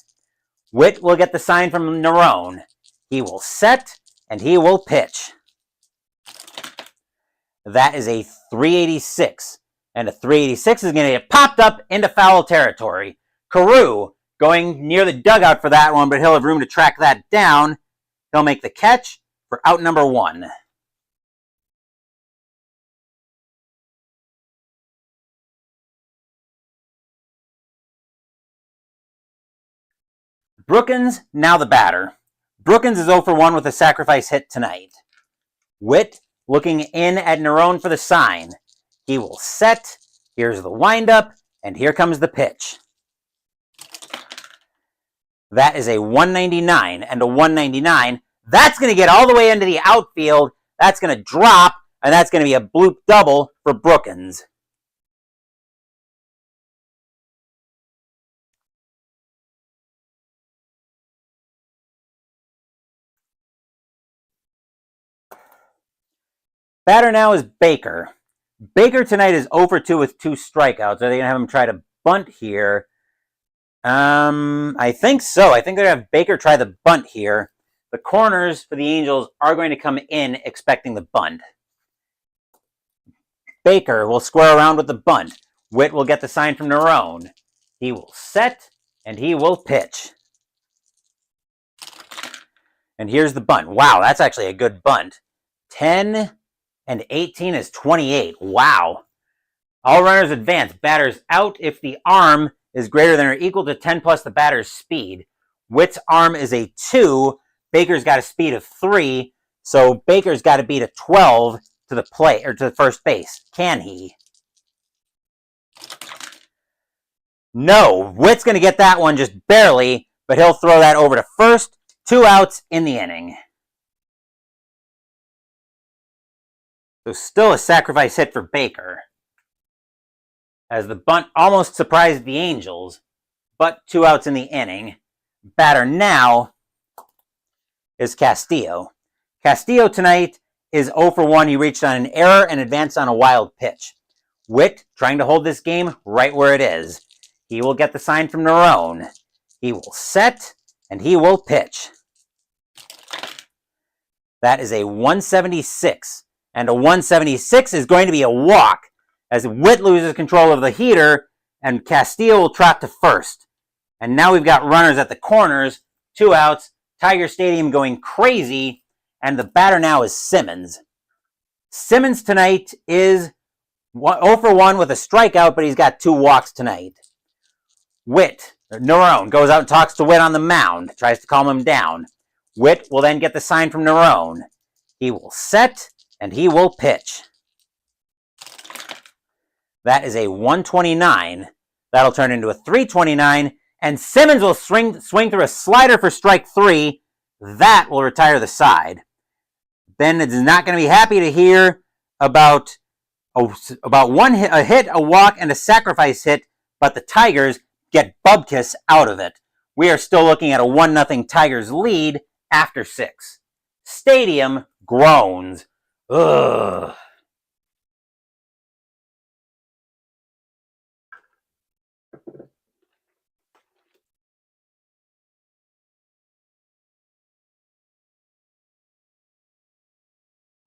Witt will get the sign from Nerone. He will set, and he will pitch. That is a 386. And a 386 is going to get popped up into foul territory. Carew going near the dugout for that one, but he'll have room to track that down. He'll make the catch for out number 1. Brookins, now the batter. Brookins is 0 for 1 with a sacrifice hit tonight. Witt looking in at Nerone for the sign. He will set. Here's the windup, and here comes the pitch. That is a 199 and a 199. That's going to get all the way into the outfield. That's going to drop, and that's going to be a bloop double for Brookins. Batter now is Baker. Baker tonight is 0 for 2 with 2 strikeouts. Are they going to have him try to bunt here? I think so. I think they're going to have Baker try the bunt here. The corners for the Angels are going to come in expecting the bunt. Baker will square around with the bunt. Witt will get the sign from Nerone. He will set, and he will pitch. And here's the bunt. Wow, that's actually a good bunt. 10 and 18 is 28. Wow. All runners advance. Batter's out if the arm is greater than or equal to 10 plus the batter's speed. Witt's arm is a 2. Baker's got a speed of 3. So Baker's got to beat a 12 to the plate or to the first base. Can he? No. Witt's going to get that one just barely, but he'll throw that over to first. 2 outs in the inning. So still a sacrifice hit for Baker, as the bunt almost surprised the Angels, but 2 outs in the inning. Batter now is Castillo. Castillo tonight is 0 for 1. He reached on an error and advanced on a wild pitch. Witt trying to hold this game right where it is. He will get the sign from Nerone. He will set, and he will pitch. That is a 176. And a 176 is going to be a walk, as Witt loses control of the heater, and Castillo will trot to first. And now we've got runners at the corners, 2 outs, Tiger Stadium going crazy, and the batter now is Simmons. Simmons tonight is 0 for 1 with a strikeout, but he's got 2 walks tonight. Nerone goes out and talks to Witt on the mound, tries to calm him down. Witt will then get the sign from Nerone. He will set, and he will pitch. That is a 129. That'll turn into a 329, and Simmons will swing through a slider for strike 3. That will retire the side. Ben is not going to be happy to hear about a hit, a walk, and a sacrifice hit, but the Tigers get Bubkiss out of it. We are still looking at a 1-0 Tigers lead after 6. Stadium groans. Ugh.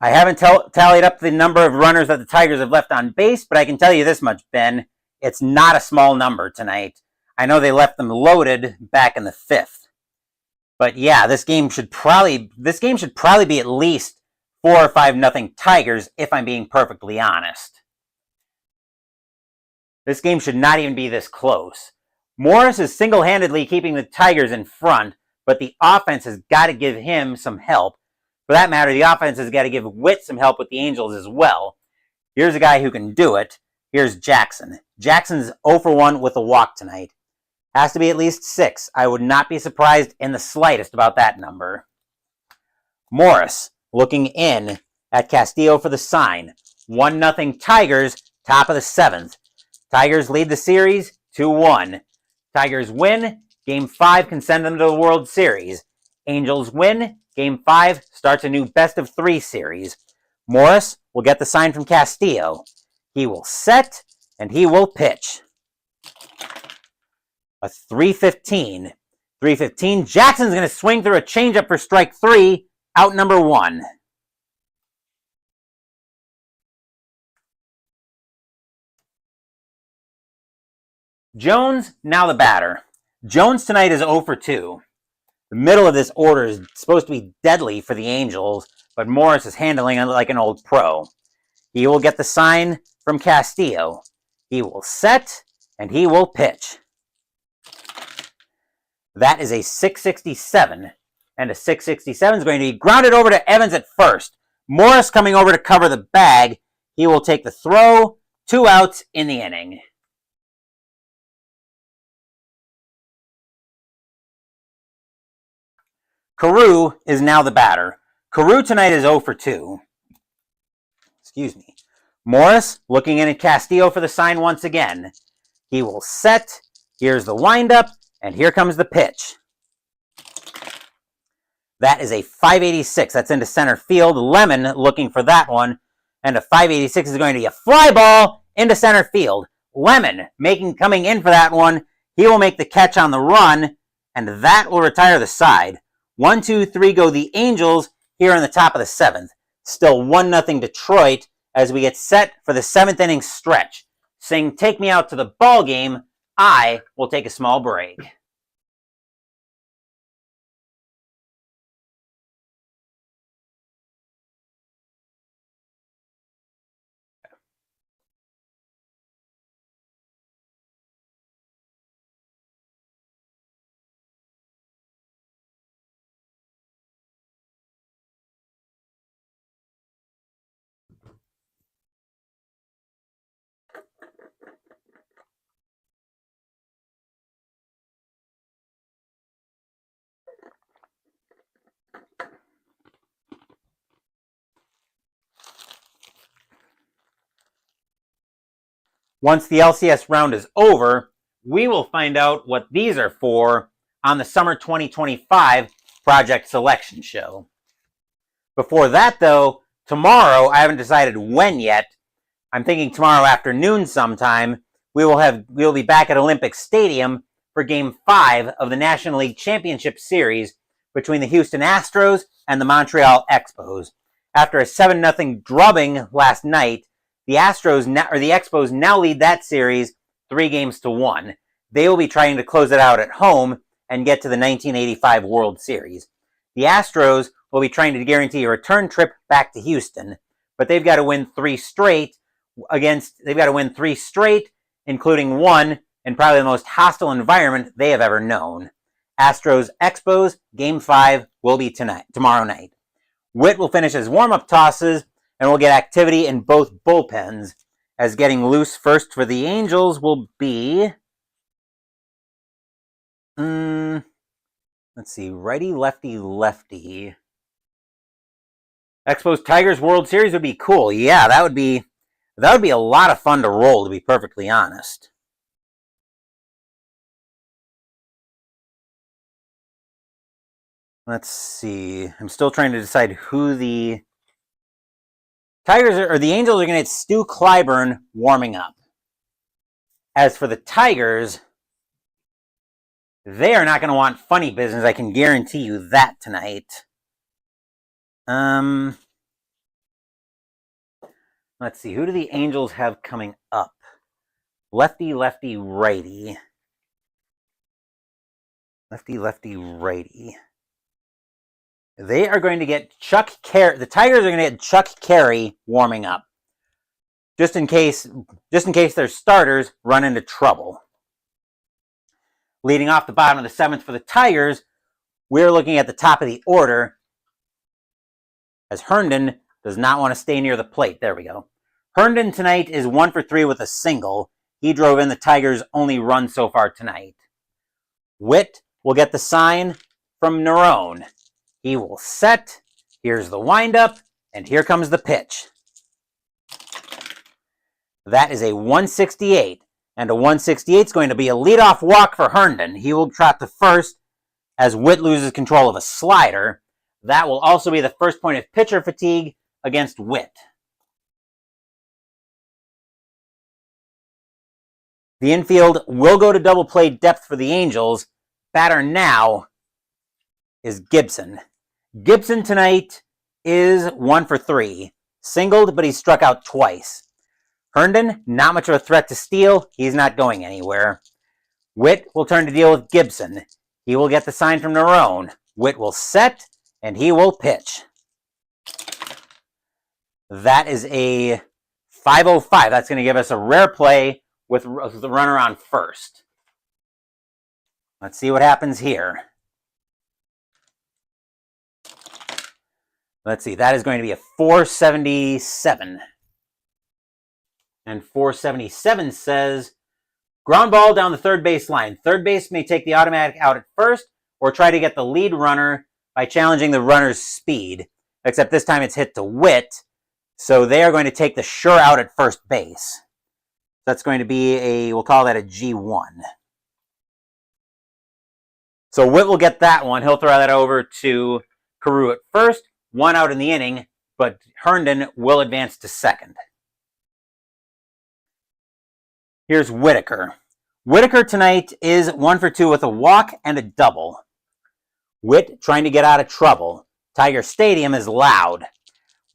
I haven't tallied up the number of runners that the Tigers have left on base, but I can tell you this much, Ben. It's not a small number tonight. I know they left them loaded back in the 5th. But yeah, this game should probably be at least 4 or 5-0 Tigers, if I'm being perfectly honest. This game should not even be this close. Morris is single-handedly keeping the Tigers in front, but the offense has got to give him some help. For that matter, the offense has got to give Witt some help with the Angels as well. Here's a guy who can do it. Here's Jackson. Jackson's 0 for 1 with a walk tonight. Has to be at least 6. I would not be surprised in the slightest about that number. Morris looking in at Castillo for the sign. 1-0 Tigers, top of the 7th. Tigers lead the series 2-1. Tigers win. Game 5 can send them to the World Series. Angels win. Game 5 starts a new best-of-3 series. Morris will get the sign from Castillo. He will set, and he will pitch. A 3-15. 3-15. Jackson's going to swing through a changeup for strike 3, out number 1. Jones, now the batter. Jones tonight is 0 for 2. The middle of this order is supposed to be deadly for the Angels, but Morris is handling it like an old pro. He will get the sign from Castillo. He will set, and he will pitch. That is a 667. And a 667 is going to be grounded over to Evans at first. Morris coming over to cover the bag. He will take the throw. 2 outs in the inning. Carew is now the batter. Carew tonight is 0 for 2. Excuse me. Morris looking in at Castillo for the sign once again. He will set. Here's the windup. And here comes the pitch. That is a 586. That's into center field. Lemon looking for that one. And a 586 is going to be a fly ball into center field. Lemon coming in for that one. He will make the catch on the run. And that will retire the side. 1, 2, 3 go the Angels here in the top of the 7th. Still 1-0 Detroit as we get set for the 7th inning stretch. Saying, take me out to the ball game. I will take a small break. Once the LCS round is over, we will find out what these are for on the Summer 2025 Project Selection Show. Before that, though, tomorrow, I haven't decided when yet. I'm thinking tomorrow afternoon sometime, we will be back at Olympic Stadium for Game 5 of the National League Championship Series between the Houston Astros and the Montreal Expos. After a 7-0 drubbing last night, the Expos now lead that series 3-1. They will be trying to close it out at home and get to the 1985 World Series. The Astros will be trying to guarantee a return trip back to Houston, but they've got to win 3 straight, including one in probably the most hostile environment they have ever known. Astros Expos Game 5 will be tomorrow night. Witt will finish his warm-up tosses, and we'll get activity in both bullpens, as getting loose first for the Angels will be, let's see, righty, lefty, lefty. Expos Tigers World Series would be cool. Yeah, that would be a lot of fun to roll, to be perfectly honest. Let's see. I'm still trying to decide who the Tigers or the Angels are going to get Stu Clyburn warming up. As for the Tigers, they are not going to want funny business. I can guarantee you that tonight. Let's see. Who do the Angels have coming up? Lefty, lefty, righty. Lefty, lefty, righty. They are going to get Chuck Carey. The Tigers are going to get Chuck Carey warming up, just in case their starters run into trouble. Leading off the bottom of the 7th for the Tigers, we're looking at the top of the order, as Herndon does not want to stay near the plate. There we go. Herndon tonight is 1 for 3 with a single. He drove in the Tigers' only run so far tonight. Witt will get the sign from Nerone. He will set. Here's the windup, and here comes the pitch. That is a 168, and a 168 is going to be a leadoff walk for Herndon. He will trot to first as Witt loses control of a slider. That will also be the first point of pitcher fatigue against Witt. The infield will go to double play depth for the Angels. Batter now is Gibson. Gibson tonight is 1 for 3. Singled, but he struck out twice. Herndon, not much of a threat to steal. He's not going anywhere. Witt will turn to deal with Gibson. He will get the sign from Nerone. Witt will set, and he will pitch. That is a 505. That's going to give us a rare play with the runner on first. Let's see what happens here. Let's see, that is going to be a 477. And 477 says, ground ball down the third base line. Third base may take the automatic out at first or try to get the lead runner by challenging the runner's speed. Except this time it's hit to Witt, so they are going to take the sure out at first base. That's going to be we'll call that a G1. So Witt will get that one. He'll throw that over to Carew at first. 1 out in the inning, but Herndon will advance to second. Here's Whitaker. Whitaker tonight is 1 for 2 with a walk and a double. Witt trying to get out of trouble. Tiger Stadium is loud.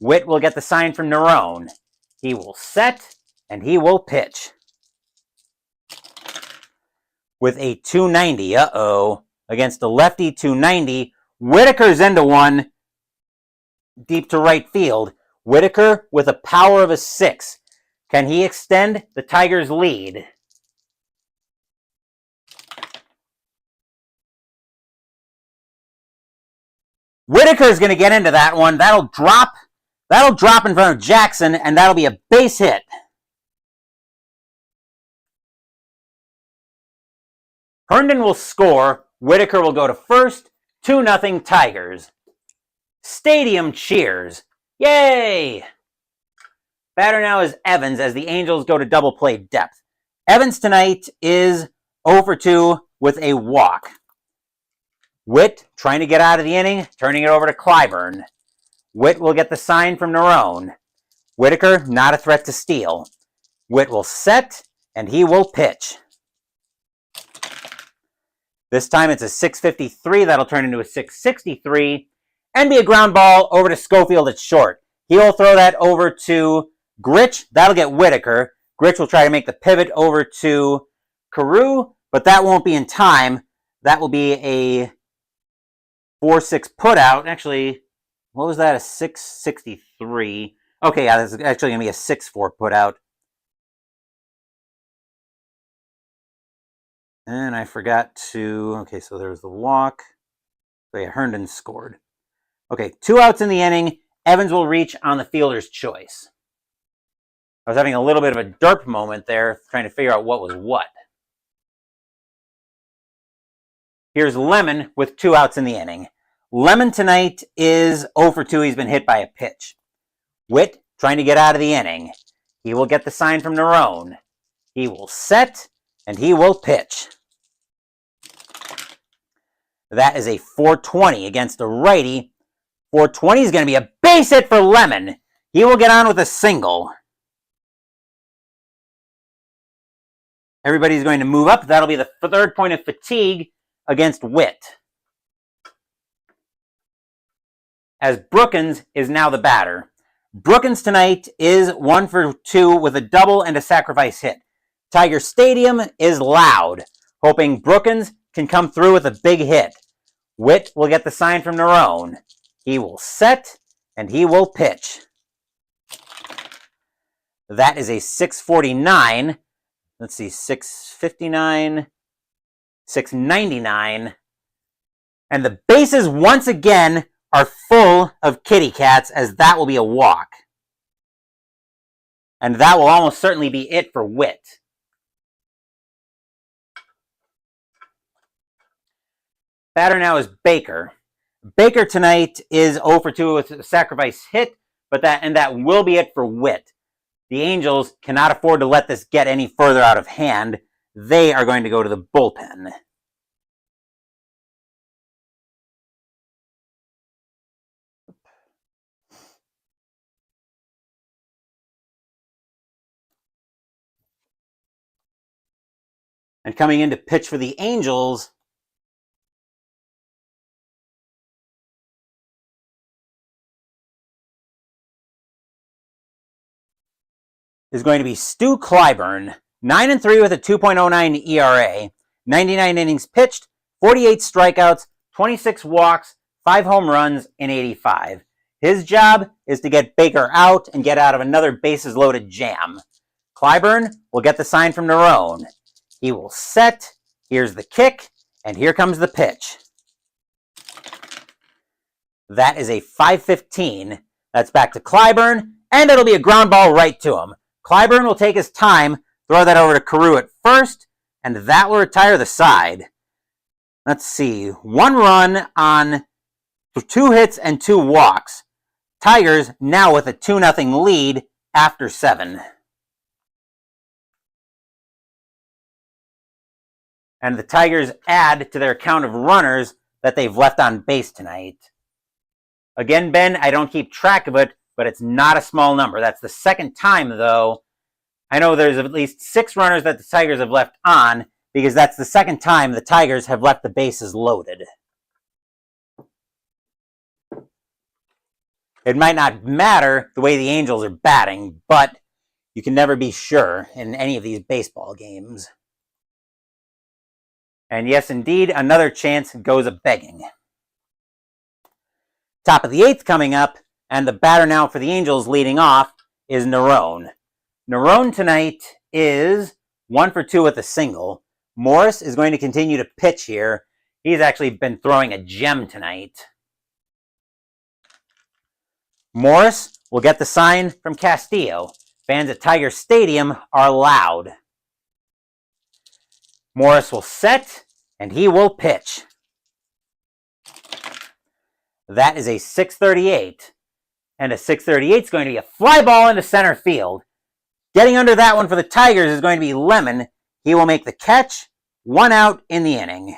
Witt will get the sign from Nerone. He will set, and he will pitch. With a 290, against the lefty 290, Whitaker's into one, deep to right field. Whitaker with a power of a 6. Can he extend the Tigers' lead? Whitaker's going to get into that one. That'll drop in front of Jackson, and that'll be a base hit. Herndon will score. Whitaker will go to first. 2-0 Tigers. Stadium cheers. Yay! Batter now is Evans as the Angels go to double play depth. Evans tonight is 0 for 2 with a walk. Witt trying to get out of the inning, turning it over to Clyburn. Witt will get the sign from Nerone. Whitaker not a threat to steal. Witt will set, and he will pitch. This time it's a 653. That'll turn into a 663 and be a ground ball over to Schofield at short. He'll throw that over to Gritch. That'll get Whitaker. Gritch will try to make the pivot over to Carew, but that won't be in time. That will be a 4-6 put out. Actually, what was that? A 663. Okay, yeah, that's actually going to be a 6-4 put out. And I forgot to... Okay, so there's the walk. So yeah, Herndon scored. Okay, 2 outs in the inning. Evans will reach on the fielder's choice. I was having a little bit of a derp moment there, trying to figure out what was what. Here's Lemon with 2 outs in the inning. Lemon tonight is 0 for 2. He's been hit by a pitch. Witt trying to get out of the inning. He will get the sign from Nerone. He will set, and he will pitch. That is a 420 against a righty. 420 is going to be a base hit for Lemon. He will get on with a single. Everybody's going to move up. That'll be the third point of fatigue against Witt. As Brookins is now the batter. Brookins tonight is 1 for 2 with a double and a sacrifice hit. Tiger Stadium is loud, hoping Brookins can come through with a big hit. Witt will get the sign from Nerone. He will set, and he will pitch. That is a 649. Let's see, 659, 699. And the bases once again are full of kitty cats, as that will be a walk. And that will almost certainly be it for Witt. Batter now is Baker. Baker tonight is 0 for 2 with a sacrifice hit, but that will be it for Witt. The Angels cannot afford to let this get any further out of hand. They are going to go to the bullpen. And coming in to pitch for the Angels is going to be Stu Clyburn, 9-3 with a 2.09 ERA, 99 innings pitched, 48 strikeouts, 26 walks, 5 home runs, and 85. His job is to get Baker out and get out of another bases-loaded jam. Clyburn will get the sign from Nerone. He will set, here's the kick, And here comes the pitch. That is a 5-15. That's back to Clyburn, and it'll be a ground ball right to him. Clyburn will take his time, throw that over to Carew at first, and that will retire the side. Let's see. 1 run on 2 hits and 2 walks. Tigers now with a 2-0 lead after 7. And the Tigers add to their count of runners that they've left on base tonight. Again, Ben, I don't keep track of it, but it's not a small number. That's the second time, though. I know there's at least 6 runners that the Tigers have left on, because that's the second time the Tigers have left the bases loaded. It might not matter the way the Angels are batting, but you can never be sure in any of these baseball games. And yes, indeed, another chance goes a-begging. Top of the 8th coming up, and the batter now for the Angels leading off is Nerone. Nerone tonight is 1 for 2 with a single. Morris is going to continue to pitch here. He's actually been throwing a gem tonight. Morris will get the sign from Castillo. Fans at Tiger Stadium are loud. Morris will set, and he will pitch. That is a 638. And a 638 is going to be a fly ball into center field. Getting under that one for the Tigers is going to be Lemon. He will make the catch. 1 out in the inning.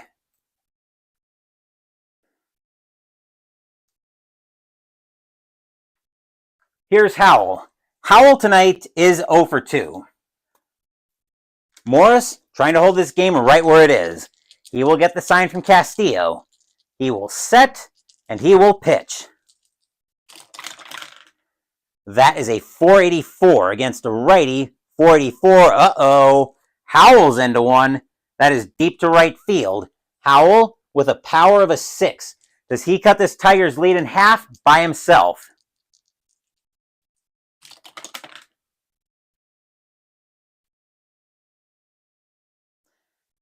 Here's Howell. Howell tonight is 0 for 2. Morris trying to hold this game right where it is. He will get the sign from Castillo. He will set, and he will pitch. That is a 484 against a righty. 484. Uh-oh. Howell's into one. That is deep to right field. Howell with a power of a 6. Does he cut this Tigers lead in half by himself?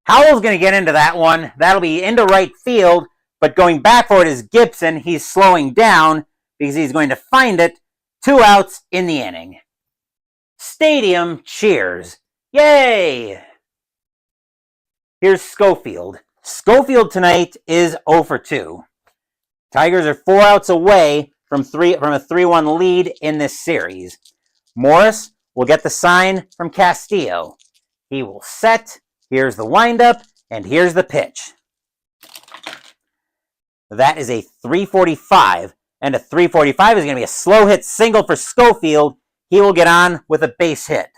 Howell's going to get into that one. That'll be into right field, but going back for it is Gibson. He's slowing down because he's going to find it. 2 outs in the inning. Stadium cheers. Yay! Here's Schofield. Schofield tonight is 0 for 2. Tigers are 4 outs away from a 3-1 lead in this series. Morris will get the sign from Castillo. He will set. Here's the windup, and here's the pitch. That is a 345, and a 345 is going to be a slow hit single for Schofield. He will get on with a base hit.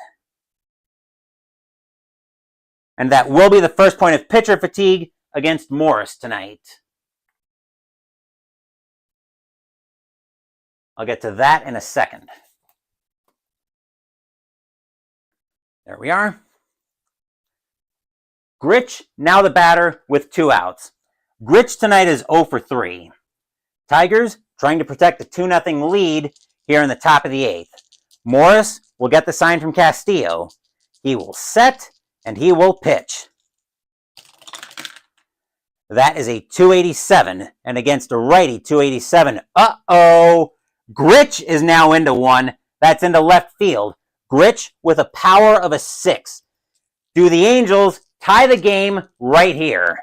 And that will be the first point of pitcher fatigue against Morris tonight. I'll get to that in a second. There we are. Gritch, now the batter with 2 outs. Gritch tonight is 0 for 3. Tigers trying to protect the 2-0 lead here in the top of the 8th. Morris will get the sign from Castillo. He will set, and he will pitch. That is a 287, and against a righty, 287. Uh-oh! Gritch is now into one. That's into left field. Gritch with a power of a 6. Do the Angels tie the game right here?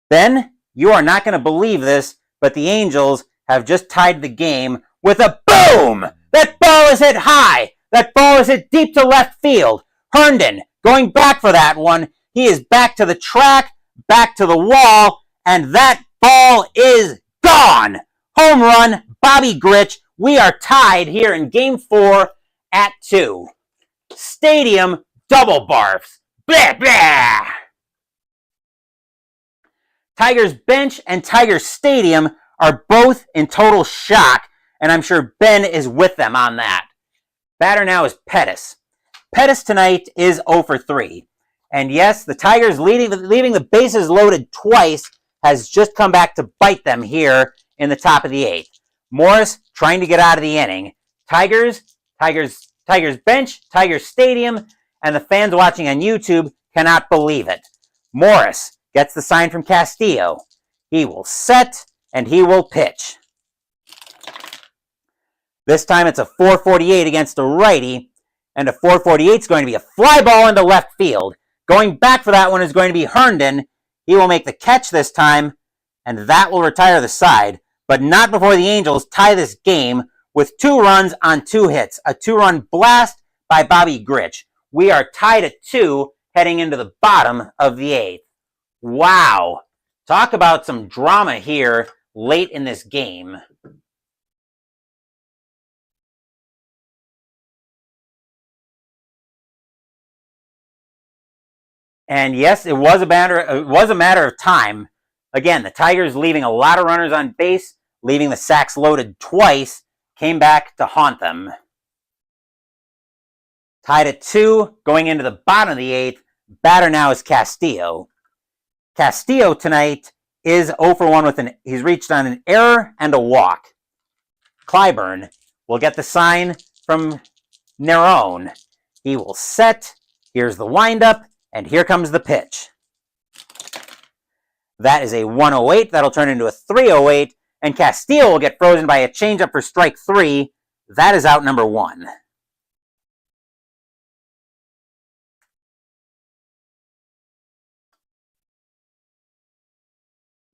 Ben, you are not going to believe this, but the Angels have just tied the game with a boom! That ball is hit high! That ball is hit deep to left field. Herndon going back for that one. He is back to the track, back to the wall, and that ball is gone! Home run, Bobby Gritch. We are tied here in Game 4 at 2. Stadium double barfs. Blah, blah. Tigers bench and Tigers Stadium are both in total shock, and I'm sure Ben is with them on that. Batter now is Pettis. Pettis tonight is 0 for 3. And yes, the Tigers leaving the bases loaded twice has just come back to bite them here in the top of the 8th. Morris trying to get out of the inning. Tigers Tigers bench, Tigers stadium, and the fans watching on YouTube cannot believe it. Morris gets the sign from Castillo. He will set, and he will pitch. This time it's a 448 against a righty, and a 448 is going to be a fly ball into left field. Going back for that one is going to be Herndon. He will make the catch this time, and that will retire the side, but not before the Angels tie this game with 2 runs on 2 hits. A 2-run blast by Bobby Grich. We are tied at 2 heading into the bottom of the 8th. Wow. Talk about some drama here late in this game. And yes, it was a matter of time. Again, the Tigers leaving a lot of runners on base, leaving the sacks loaded twice, came back to haunt them. Tied at 2, going into the bottom of the 8th. Batter now is Castillo. Castillo tonight is 0 for 1 he's reached on an error and a walk. Clyburn will get the sign from Nerone. He will set. Here's the windup, and here comes the pitch. That is a 108. That'll turn into a 308, and Castillo will get frozen by a changeup for strike 3. That is out number 1.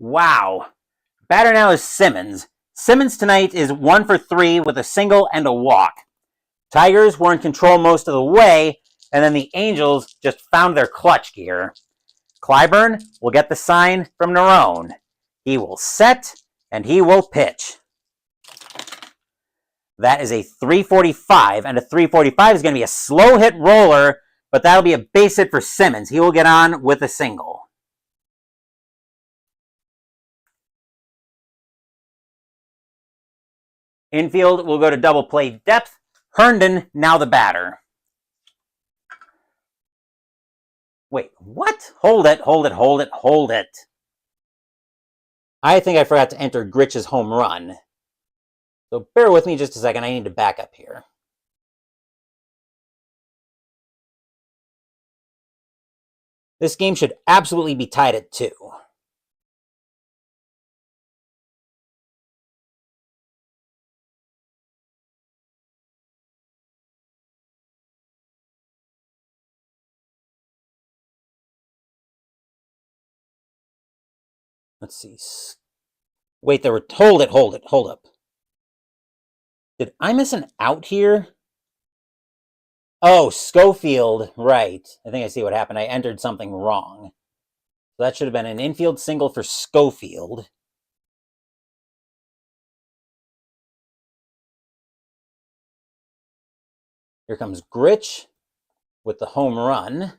Wow. Batter now is Simmons. Simmons tonight is 1 for 3 with a single and a walk. Tigers were in control most of the way, and then the Angels just found their clutch gear. Clyburn will get the sign from Nerone. He will set, and he will pitch. That is a 345, and a 345 is going to be a slow hit roller, but that'll be a base hit for Simmons. He will get on with a single. Infield will go to double play depth. Herndon now the batter. Wait, what? Hold it. I think I forgot to enter Grich's home run. So bear with me just a second. I need to back up here. This game should absolutely be tied at 2. Let's see. Wait, there were... Hold up. Did I miss an out here? Oh, Schofield. Right. I think I see what happened. I entered something wrong. So that should have been an infield single for Schofield. Here comes Grich with the home run.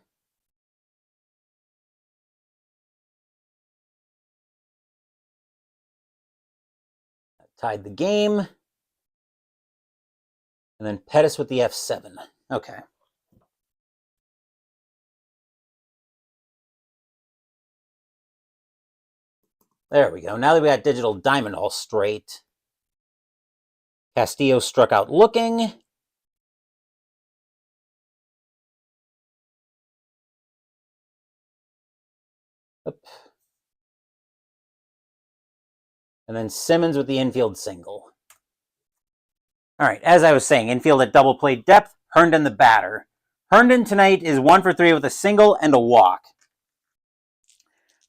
Tied the game. And then Pettis with the F7. Okay. There we go. Now that we got digital diamond all straight. Castillo struck out looking. Up. And then Simmons with the infield single. All right, as I was saying, infield at double play depth, Herndon the batter. Herndon tonight is 1 for 3 with a single and a walk.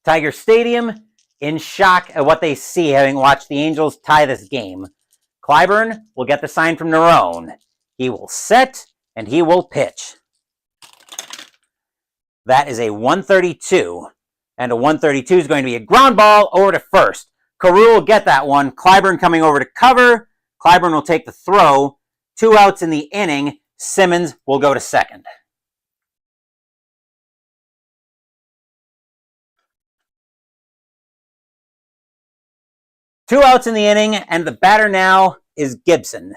Tiger Stadium in shock at what they see having watched the Angels tie this game. Clyburn will get the sign from Nerone. He will set, and he will pitch. That is a 132, and a 132 is going to be a ground ball over to first. Carew will get that one. Clyburn coming over to cover. Clyburn will take the throw. 2 outs in the inning. Simmons will go to second. Two outs in the inning, and the batter now is Gibson.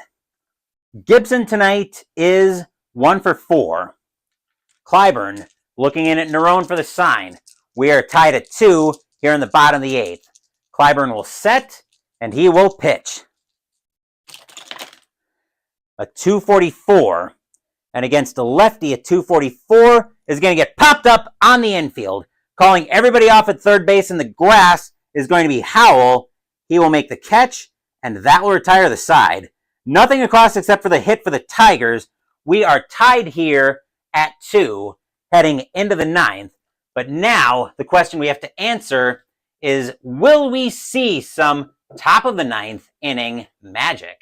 Gibson tonight is 1 for 4. Clyburn looking in at Nerone for the sign. We are tied at 2 here in the bottom of the 8th. Clyburn will set, and he will pitch. A 244, And against the lefty at 244 is going to get popped up on the infield. Calling everybody off at third base in the grass is going to be Howell. He will make the catch, and that will retire the side. Nothing across except for the hit for the Tigers. We are tied here at 2, heading into the 9th. But now the question we have to answer is, will we see some top of the 9th inning magic?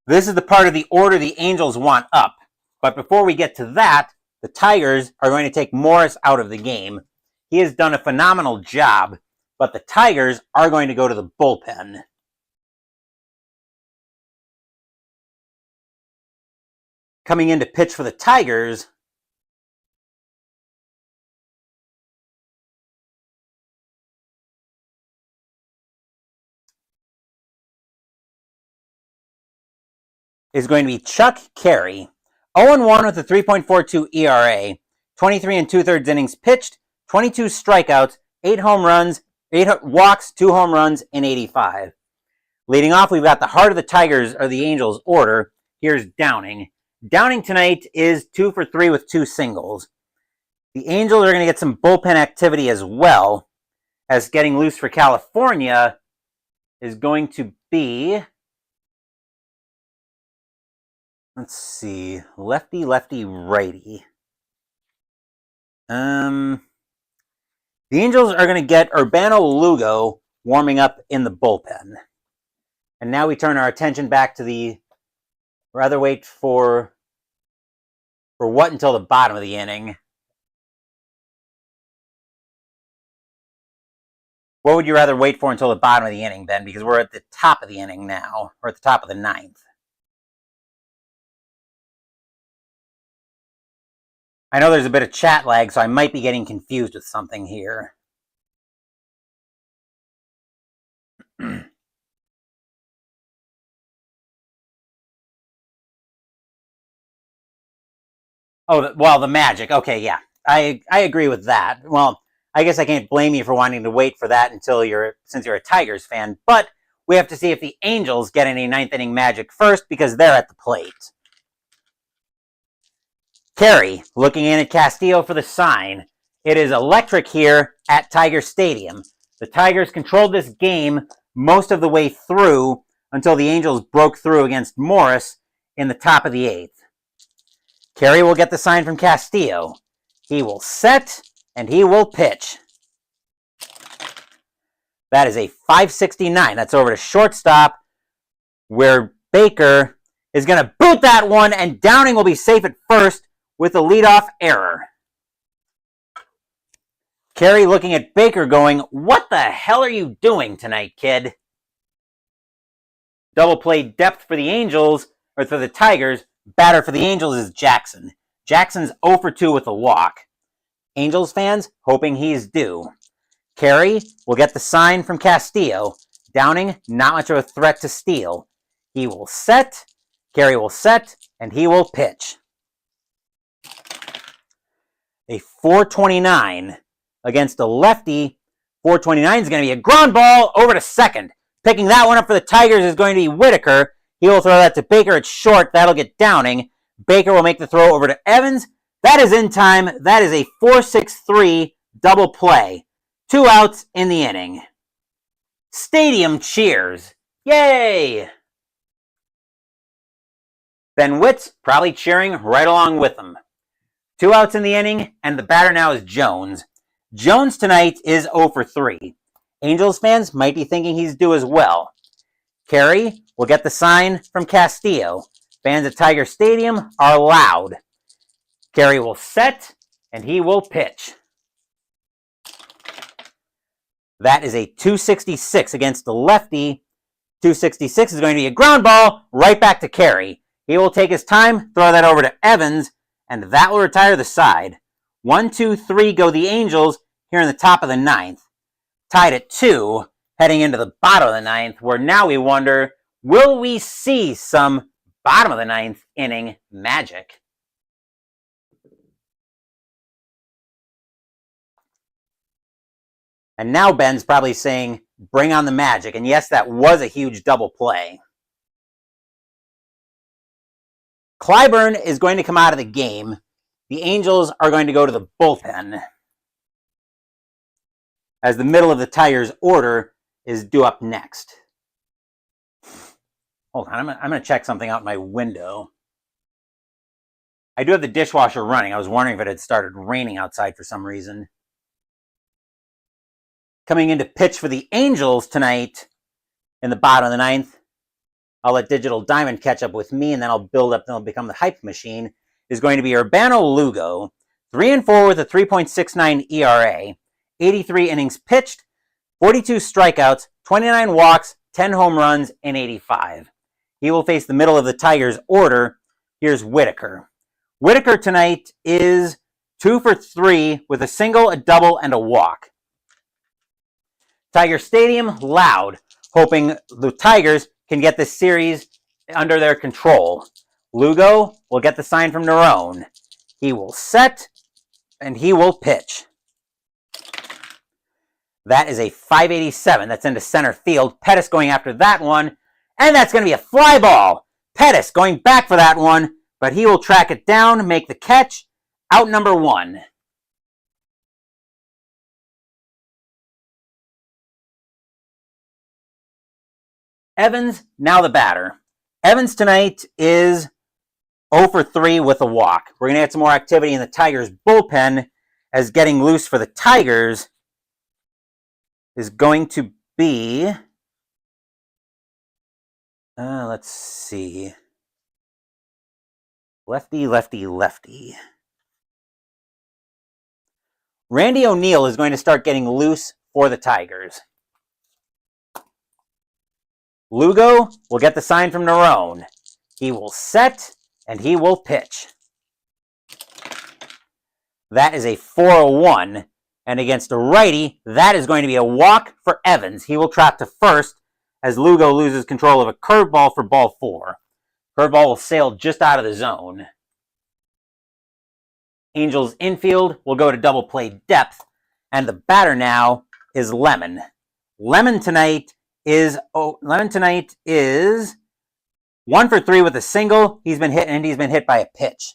This is the part of the order the Angels want up. But before we get to that, the Tigers are going to take Morris out of the game. He has done a phenomenal job, but the Tigers are going to go to the bullpen. Coming in to pitch for the Tigers is going to be Chuck Carey. 0-1 with a 3.42 ERA, 23 2/3 innings pitched, 22 strikeouts, 8 home runs, 8 walks, 2 home runs in 85. Leading off, we've got the heart of the Tigers, or the Angels, order. Here's Downing. Downing tonight is 2 for 3 with 2 singles. The Angels are going to get some bullpen activity as well, as getting loose for California is going to be, let's see, lefty, lefty, righty. The Angels are going to get Urbano Lugo warming up in the bullpen. And now we turn our attention back to the, rather wait for what until the bottom of the inning? What would you rather wait for until the bottom of the inning, Ben? Because we're at the top of the inning now. We're at the top of the 9th. I know there's a bit of chat lag, so I might be getting confused with something here. Oh, well, the magic. Okay, yeah. I agree with that. Well, I guess I can't blame you for wanting to wait for that since you're a Tigers fan, but we have to see if the Angels get any 9th inning magic first because they're at the plate. Carey looking in at Castillo for the sign. It is electric here at Tiger Stadium. The Tigers controlled this game most of the way through until the Angels broke through against Morris in the top of the 8th. Carey will get the sign from Castillo. He will set, and he will pitch. That is a 569. That's over to shortstop, where Baker is going to boot that one, and Downing will be safe at first with a leadoff error. Carey looking at Baker going, "What the hell are you doing tonight, kid?" Double play depth for the Angels, or for the Tigers. Batter for the Angels is Jackson. Jackson's 0 for 2 with a walk. Angels fans hoping he's due. Carey will get the sign from Castillo. Downing, not much of a threat to steal. He will set, Carey will set, and he will pitch. A 429 against a lefty. 429 is going to be a ground ball over to second. Picking that one up for the Tigers is going to be Whitaker. He will throw that to Baker at short. That'll get Downing. Baker will make the throw over to Evans. That is in time. That is a 4-6-3 double play. 2 outs in the inning. Stadium cheers. Yay! Ben Witt's probably cheering right along with them. 2 outs in the inning, and the batter now is Jones. Jones tonight is 0 for 3. Angels fans might be thinking he's due as well. Carey will get the sign from Castillo. Fans at Tiger Stadium are loud. Carey will set, and he will pitch. That is a 266 against the lefty. 266 is going to be a ground ball right back to Carey. He will take his time, throw that over to Evans, and that will retire the side. 1, 2, 3 go the Angels here in the top of the ninth. Tied at 2, heading into the bottom of the ninth, where now we wonder, will we see some bottom of the ninth inning magic? And now Ben's probably saying, bring on the magic. And yes, that was a huge double play. Clyburn is going to come out of the game. The Angels are going to go to the bullpen, as the middle of the Tigers order is due up next. Hold on, I'm going to check something out my window. I do have the dishwasher running. I was wondering if it had started raining outside for some reason. Coming in to pitch for the Angels tonight in the bottom of the ninth, I'll let Digital Diamond catch up with me, and then I'll build up, then I'll become the hype machine, is going to be Urbano Lugo, 3-4 with a 3.69 ERA, 83 innings pitched, 42 strikeouts, 29 walks, 10 home runs, and 85. He will face the middle of the Tigers order. Here's Whitaker. Whitaker tonight is 2 for 3 with a single, a double, and a walk. Tiger Stadium, loud, hoping the Tigers can get this series under their control. Lugo will get the sign from Nerone. He will set, and he will pitch. That is a 587. That's into center field. Pettis going after that one, and that's going to be a fly ball. Pettis going back for that one, but he will track it down, make the catch. Out number 1. Evans, now the batter. Evans tonight is 0 for 3 with a walk. We're going to get some more activity in the Tigers' bullpen, as getting loose for the Tigers is going to be, let's see, lefty, lefty, lefty. Randy O'Neal is going to start getting loose for the Tigers. Lugo will get the sign from Nerone. He will set, and he will pitch. That is a 401. And against a righty, that is going to be a walk for Evans. He will trot to first as Lugo loses control of a curveball for ball 4. Curveball will sail just out of the zone. Angels infield will go to double play depth, and the batter now is Lemon. Lemon tonight is 1 for 3 with a single. He's been hit by a pitch.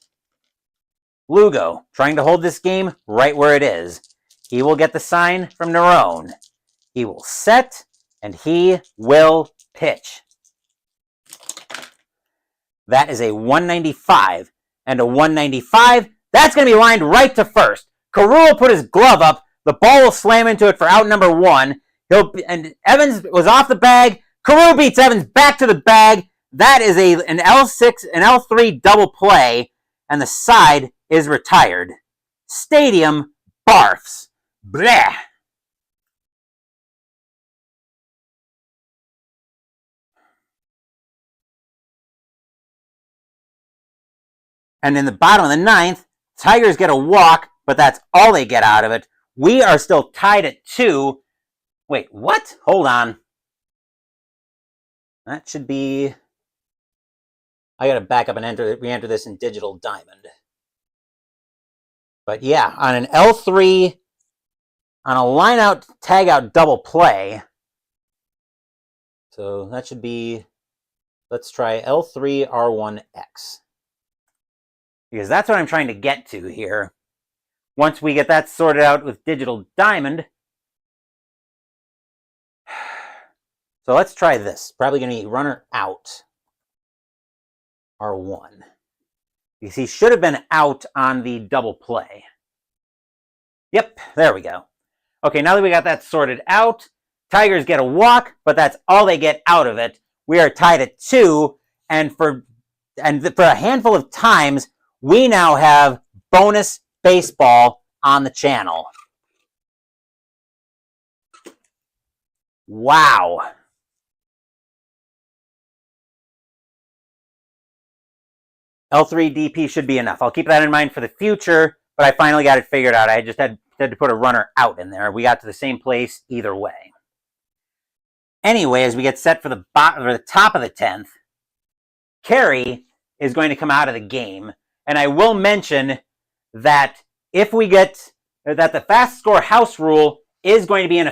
Lugo trying to hold this game right where it is. He will get the sign from Nerone. He will set, and he will pitch. That is a 195. And a 195, that's going to be lined right to first. Carew will put his glove up. The ball will slam into it for out number 1. And Evans was off the bag. Carew beats Evans back to the bag. That is an L6, an L3 double play, and the side is retired. Stadium barfs. Bleh. And in the bottom of the ninth, Tigers get a walk, but that's all they get out of it. We are still tied at 2. Wait, what? Hold on. That should be... I gotta back up and re-enter this in Digital Diamond. But yeah, on an L3, on a line-out, tag-out double play. So that should be... Let's try L3 R1X. Because that's what I'm trying to get to here. Once we get that sorted out with Digital Diamond. So let's try this. Probably going to be runner out. R1. Because he should have been out on the double play. Yep, there we go. Okay, now that we got that sorted out, Tigers get a walk, but that's all they get out of it. We are tied at 2, and for a handful of times, we now have bonus baseball on the channel. Wow. L3 DP should be enough. I'll keep that in mind for the future, but I finally got it figured out. I just had to put a runner out in there. We got to the same place either way. Anyway, as we get set for the top of the 10th, Carey is going to come out of the game. And I will mention that if we get that the fast score house rule is going to be in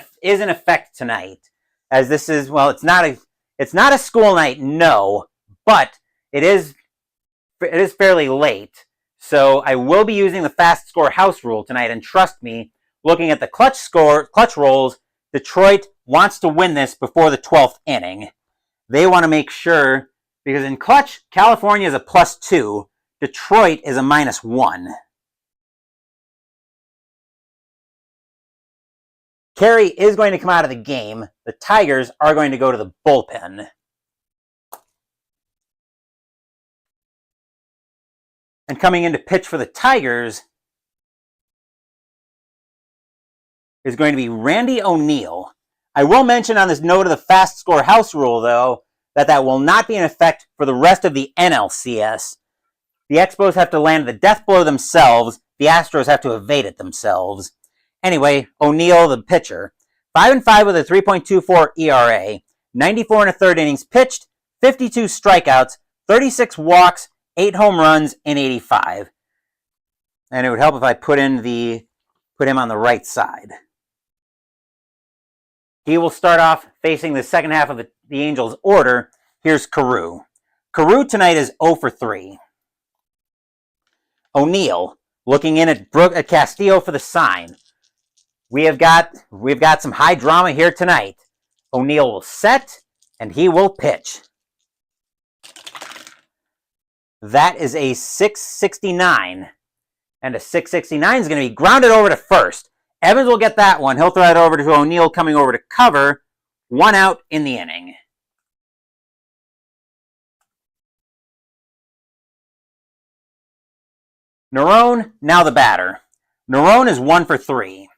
effect tonight, as this is, well, it's not a school night, no, but it is fairly late. So I will be using the fast score house rule tonight, and trust me, looking at the clutch rolls, Detroit wants to win this before the 12th inning. They want to make sure, because in clutch, California is a +2, Detroit is a -1. Carey is going to come out of the game. The Tigers are going to go to the bullpen. And coming in to pitch for the Tigers is going to be Randy O'Neal. I will mention on this note of the fast score house rule, though, that will not be in effect for the rest of the NLCS. The Expos have to land the death blow themselves. The Astros have to evade it themselves. Anyway, O'Neal, the pitcher, 5-5 with a 3.24 ERA, 94 and a third innings pitched, 52 strikeouts, 36 walks, 8 home runs, and 85. And it would help if I put him on the right side. He will start off facing the second half of the Angels' order. Here's Carew. Carew tonight is 0 for 3. O'Neal looking in at Castillo for the sign. We've got some high drama here tonight. O'Neal will set, and he will pitch. That is a 669. And a 669 is going to be grounded over to first. Evans will get that one. He'll throw it over to O'Neal coming over to cover. 1 out in the inning. Nerone, now the batter. Nerone is 1 for 3.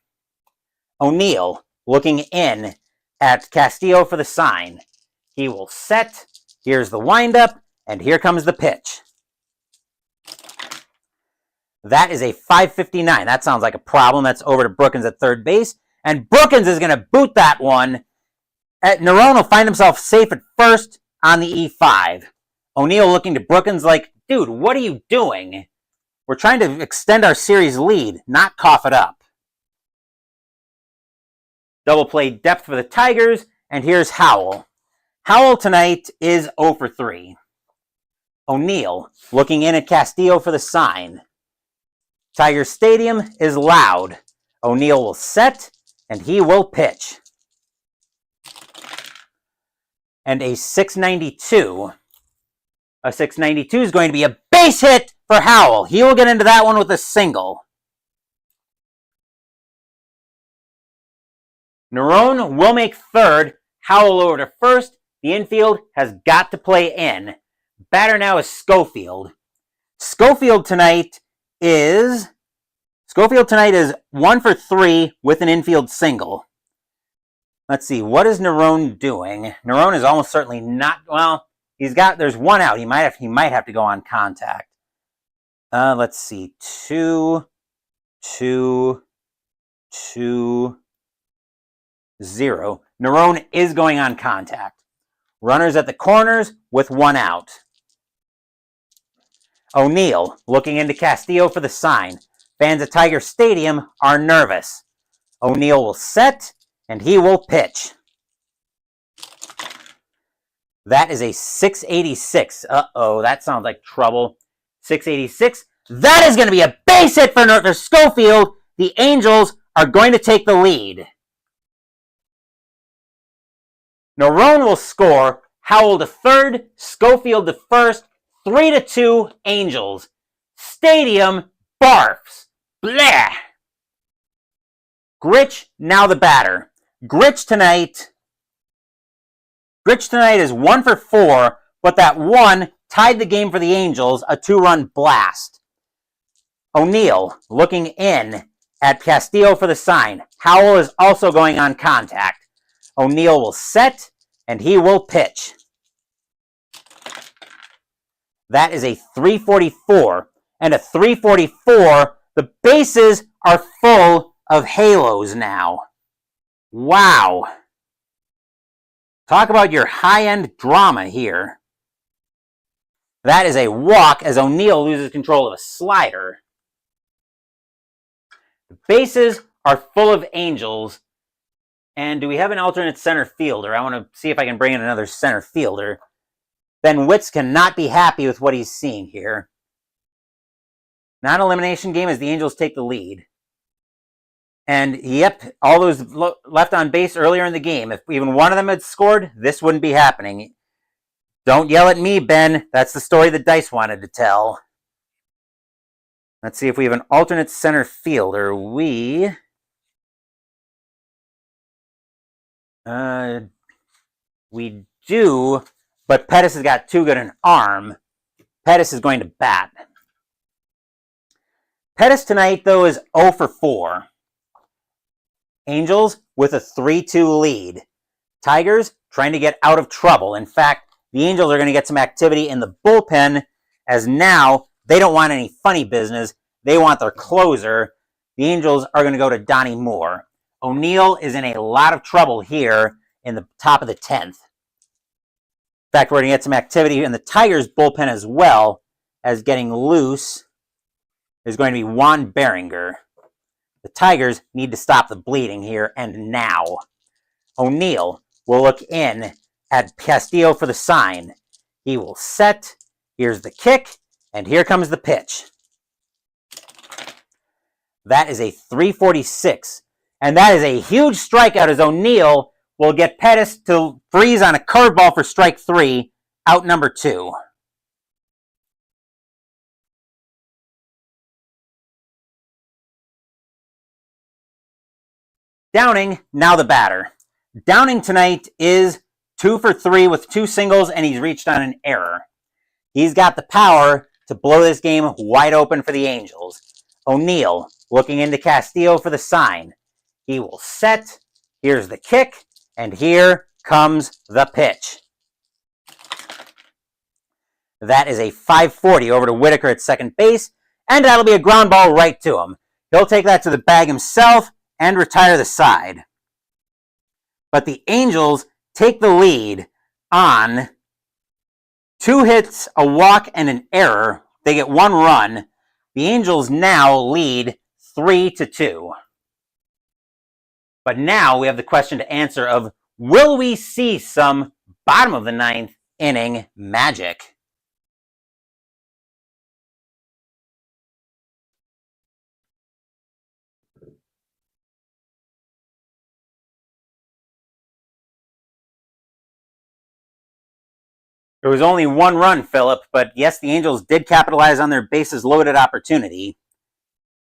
O'Neal looking in at Castillo for the sign. He will set. Here's the windup, and here comes the pitch. That is a 559. That sounds like a problem. That's over to Brookins at third base. And Brookins is going to boot that one. Nerone will find himself safe at first on the E5. O'Neal looking to Brookins like, dude, what are you doing? We're trying to extend our series lead, not cough it up. Double play depth for the Tigers, and here's Howell. Howell tonight is 0 for 3. O'Neal looking in at Castillo for the sign. Tiger Stadium is loud. O'Neal will set, and he will pitch. And a 692. A 692 is going to be a base hit for Howell. He will get into that one with a single. Nerone will make third. Howell over to first. The infield has got to play in. Batter now is Schofield. Schofield tonight is 1 for 3 with an infield single. Let's see, what is Nerone doing? Nerone is almost certainly not, well, there's 1 out. He might have to go on contact. Let's see, 2, 2, 2, 0. Nerone is going on contact. Runners at the corners with 1 out. O'Neal looking into Castillo for the sign. Fans at Tiger Stadium are nervous. O'Neal will set, and he will pitch. That is a 686. Uh-oh, that sounds like trouble. 686. That is going to be a base hit for Schofield. The Angels are going to take the lead. Nerone will score. Howell to third. Schofield to first. 3-2 Angels. Stadium barfs. Blah. Gritch, now the batter. Gritch tonight is 1 for 4, but that one tied the game for the Angels, a 2-run blast. O'Neal looking in at Castillo for the sign. Howell is also going on contact. O'Neal will set, and he will pitch. That is a 344. And a 344, The bases are full of halos now. Wow. Talk about your high-end drama here. That is a walk as O'Neill loses control of a slider. The bases are full of Angels. And do we have an alternate center fielder? I want to see if I can bring in another center fielder. Ben Witz cannot be happy with what he's seeing here. Non-elimination game as the Angels take the lead. And yep, all those left on base earlier in the game, if even one of them had scored, this wouldn't be happening. Don't yell at me, Ben. That's the story the dice wanted to tell. Let's see if we have an alternate center fielder. We do, but Pettis has got too good an arm. Pettis is going to bat. Pettis tonight, though, is 0 for 4. Angels with a 3-2 lead. Tigers trying to get out of trouble. In fact, the Angels are going to get some activity in the bullpen, as now they don't want any funny business. They want their closer. The Angels are going to go to Donnie Moore. O'Neill is in a lot of trouble here in the top of the 10th. In fact, we're going to get some activity in the Tigers bullpen as well, as getting loose is going to be Juan Berenger. The Tigers need to stop the bleeding here, and now. O'Neill will look in at Castillo for the sign. He will set. Here's the kick, and here comes the pitch. That is a 346, and that is a huge strikeout as O'Neill will get Pettis to freeze on a curveball for strike 3, out number 2. Downing, now the batter. Downing tonight is 2 for 3 with 2 singles, and he's reached on an error. He's got the power to blow this game wide open for the Angels. O'Neill looking into Castillo for the sign. He will set. Here's the kick, and here comes the pitch. That is a 540 over to Whitaker at second base, and that'll be a ground ball right to him. He'll take that to the bag himself and retire the side. But the Angels take the lead on 2 hits, a walk, and an error. They get 1 run. The Angels now lead 3-2. But now we have the question to answer of, will we see some bottom of the 9th inning magic? There was only 1 run, Philip, but yes, the Angels did capitalize on their bases loaded opportunity.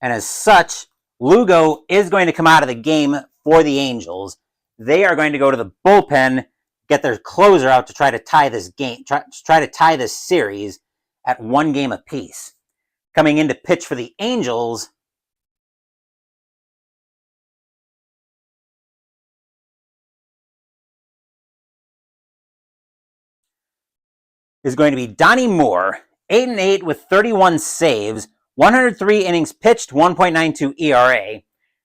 And as such, Lugo is going to come out of the game for the Angels. They are going to go to the bullpen, get their closer out to try to tie this game, try to tie this series at 1 game apiece. Coming in to pitch for the Angels is going to be Donnie Moore, 8-8 with 31 saves, 103 innings pitched, 1.92 ERA,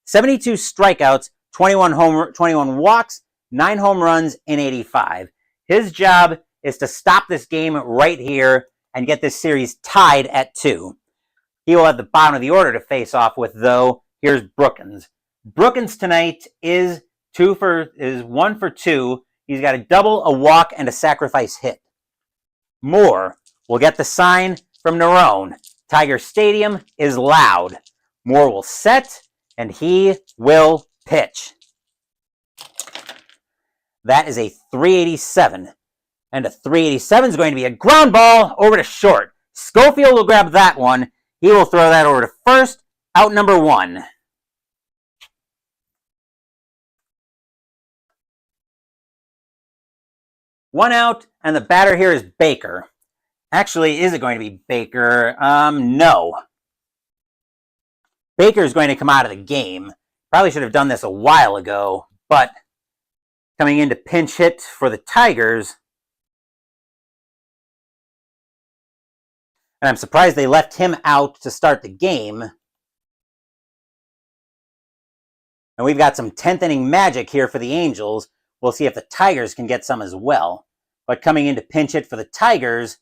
72 strikeouts, 21 walks, 9 home runs in 85. His job is to stop this game right here and get this series tied at 2. He will have the bottom of the order to face off with, though. Here's Brookins. Brookins tonight is 1 for 2. He's got a double, a walk, and a sacrifice hit. Moore will get the sign from Nerone. Tiger Stadium is loud. Moore will set, and he will pitch. That is a 387. And a 387 is going to be a ground ball over to short. Schofield will grab that one. He will throw that over to first, out number 1. One out, and the batter here is Baker. Actually, is it going to be Baker? No. Baker is going to come out of the game. Probably should have done this a while ago, but coming in to pinch hit for the Tigers. And I'm surprised they left him out to start the game. And we've got some 10th inning magic here for the Angels. We'll see if the Tigers can get some as well. But coming in to pinch hit for the Tigers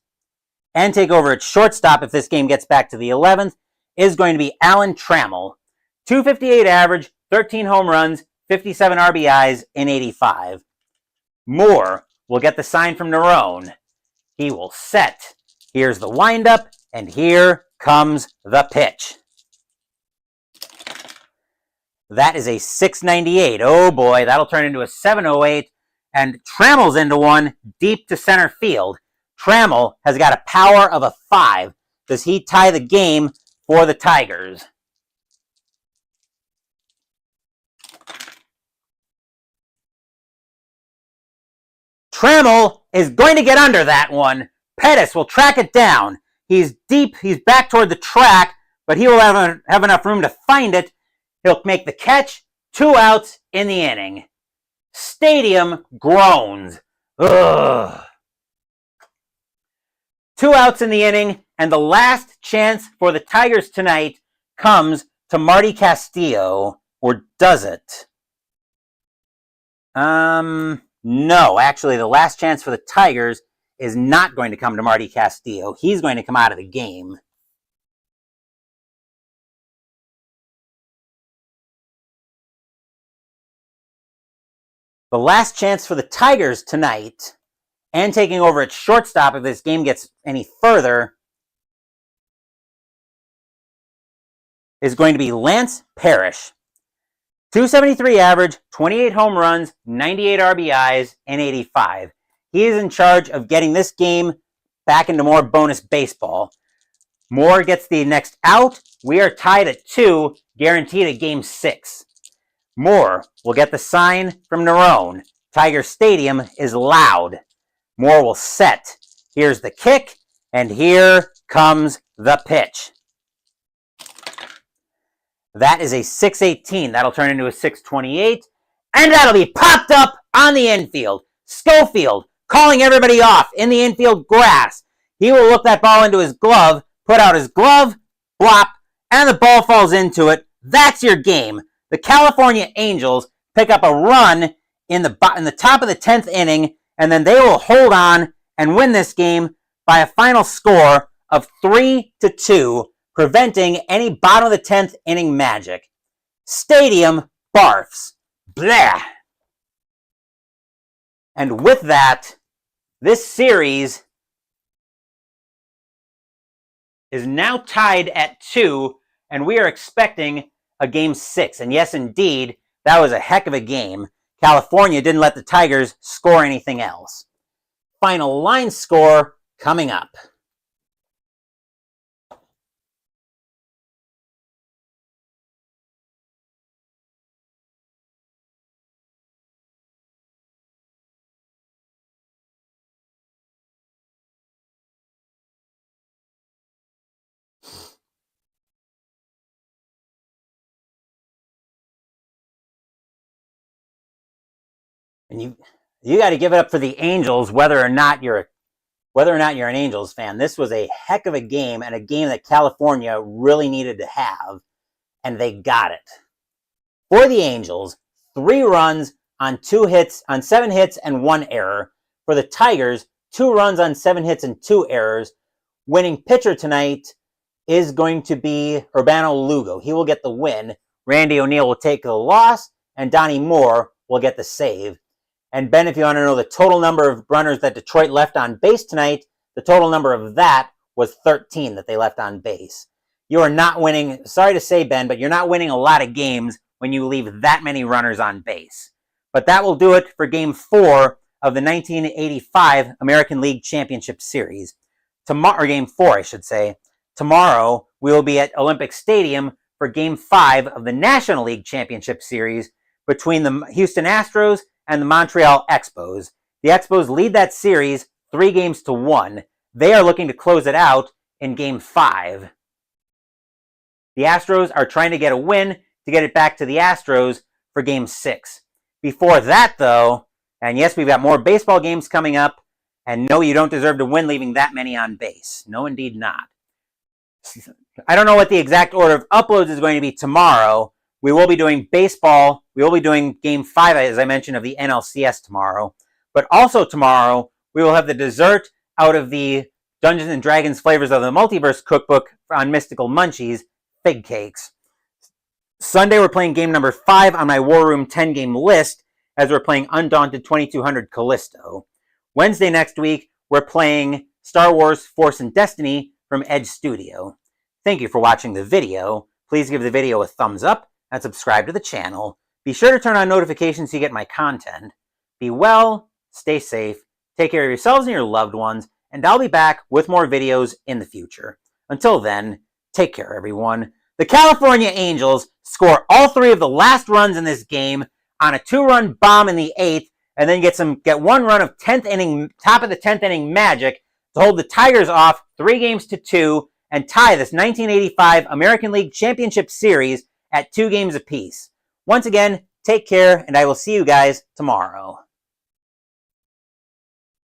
and take over at shortstop if this game gets back to the 11th is going to be Alan Trammell. 258 average, 13 home runs, 57 RBIs in 85. Moore will get the sign from Nerone. He will set. Here's the windup, and here comes the pitch. That is a 698. Oh boy, that'll turn into a 708. And Trammell's into one deep to center field. Trammell has got a power of a 5. Does he tie the game for the Tigers? Trammell is going to get under that one. Pettis will track it down. He's deep. He's back toward the track, but he will have enough room to find it. He'll make the catch. 2 outs in the inning. Stadium groans. Ugh. 2 outs in the inning, and the last chance for the Tigers tonight comes to Marty Castillo, or does it? No, actually, the last chance for the Tigers is not going to come to Marty Castillo. He's going to come out of the game. The last chance for the Tigers tonight, and taking over at shortstop if this game gets any further, is going to be Lance Parrish. 273 average, 28 home runs, 98 RBIs, and 85. He is in charge of getting this game back into more bonus baseball. Moore gets the next out. We are tied at 2, guaranteed at game 6. Moore will get the sign from Nerone. Tiger Stadium is loud. Moore will set. Here's the kick, and here comes the pitch. That is a 618. That'll turn into a 628. And that'll be popped up on the infield. Schofield calling everybody off in the infield grass. He will look that ball into his glove, put out his glove, blop, and the ball falls into it. That's your game. The California Angels pick up a run in the top of the 10th inning, and then they will hold on and win this game by a final score of 3-2. Preventing any bottom of the 10th inning magic. Stadium barfs. Blah. And with that, this series is now tied at 2, and we are expecting a game 6. And yes, indeed, that was a heck of a game. California didn't let the Tigers score anything else. Final line score coming up. And you got to give it up for the Angels, whether or not you're an Angels fan. This was a heck of a game, and a game that California really needed to have, and they got it. For the Angels, 3 runs on 7 hits and 1 error. For the Tigers, 2 runs on 7 hits and 2 errors. Winning pitcher tonight is going to be Urbano Lugo. He will get the win. Randy O'Neal will take the loss, and Donnie Moore will get the save. And Ben, if you want to know the total number of runners that Detroit left on base tonight, the total number of that was 13 that they left on base. You are not winning, sorry to say, Ben, but you're not winning a lot of games when you leave that many runners on base. But that will do it for Game 4 of the 1985 American League Championship Series. Tomorrow, or Game 4, I should say. Tomorrow, we will be at Olympic Stadium for Game 5 of the National League Championship Series between the Houston Astros and the Montreal Expos. The Expos lead that series 3-1. They are looking to close it out in Game 5. The Astros are trying to get a win to get it back to the Astros for Game 6. Before that, though, and yes, we've got more baseball games coming up, and no, you don't deserve to win leaving that many on base. No, indeed not. I don't know what the exact order of uploads is going to be tomorrow, We will be doing baseball. We will be doing Game 5, as I mentioned, of the NLCS tomorrow. But also tomorrow, we will have the dessert out of the Dungeons & Dragons Flavors of the Multiverse cookbook on Mystical Munchies, Fig Cakes. Sunday, we're playing game number 5 on my War Room 10-game list, as we're playing Undaunted 2200 Callisto. Wednesday next week, we're playing Star Wars Force and Destiny from Edge Studio. Thank you for watching the video. Please give the video a thumbs up and subscribe to the channel. Be sure to turn on notifications so you get my content. Be well, stay safe, take care of yourselves and your loved ones, and I'll be back with more videos in the future. Until then, take care, everyone. The California Angels score all 3 of the last runs in this game on a 2-run bomb in the 8th, and then get 1 run of 10th inning, top of the 10th inning magic to hold the Tigers off 3-2 and tie this 1985 American League Championship Series at 2 games apiece. Once again, take care, and I will see you guys tomorrow.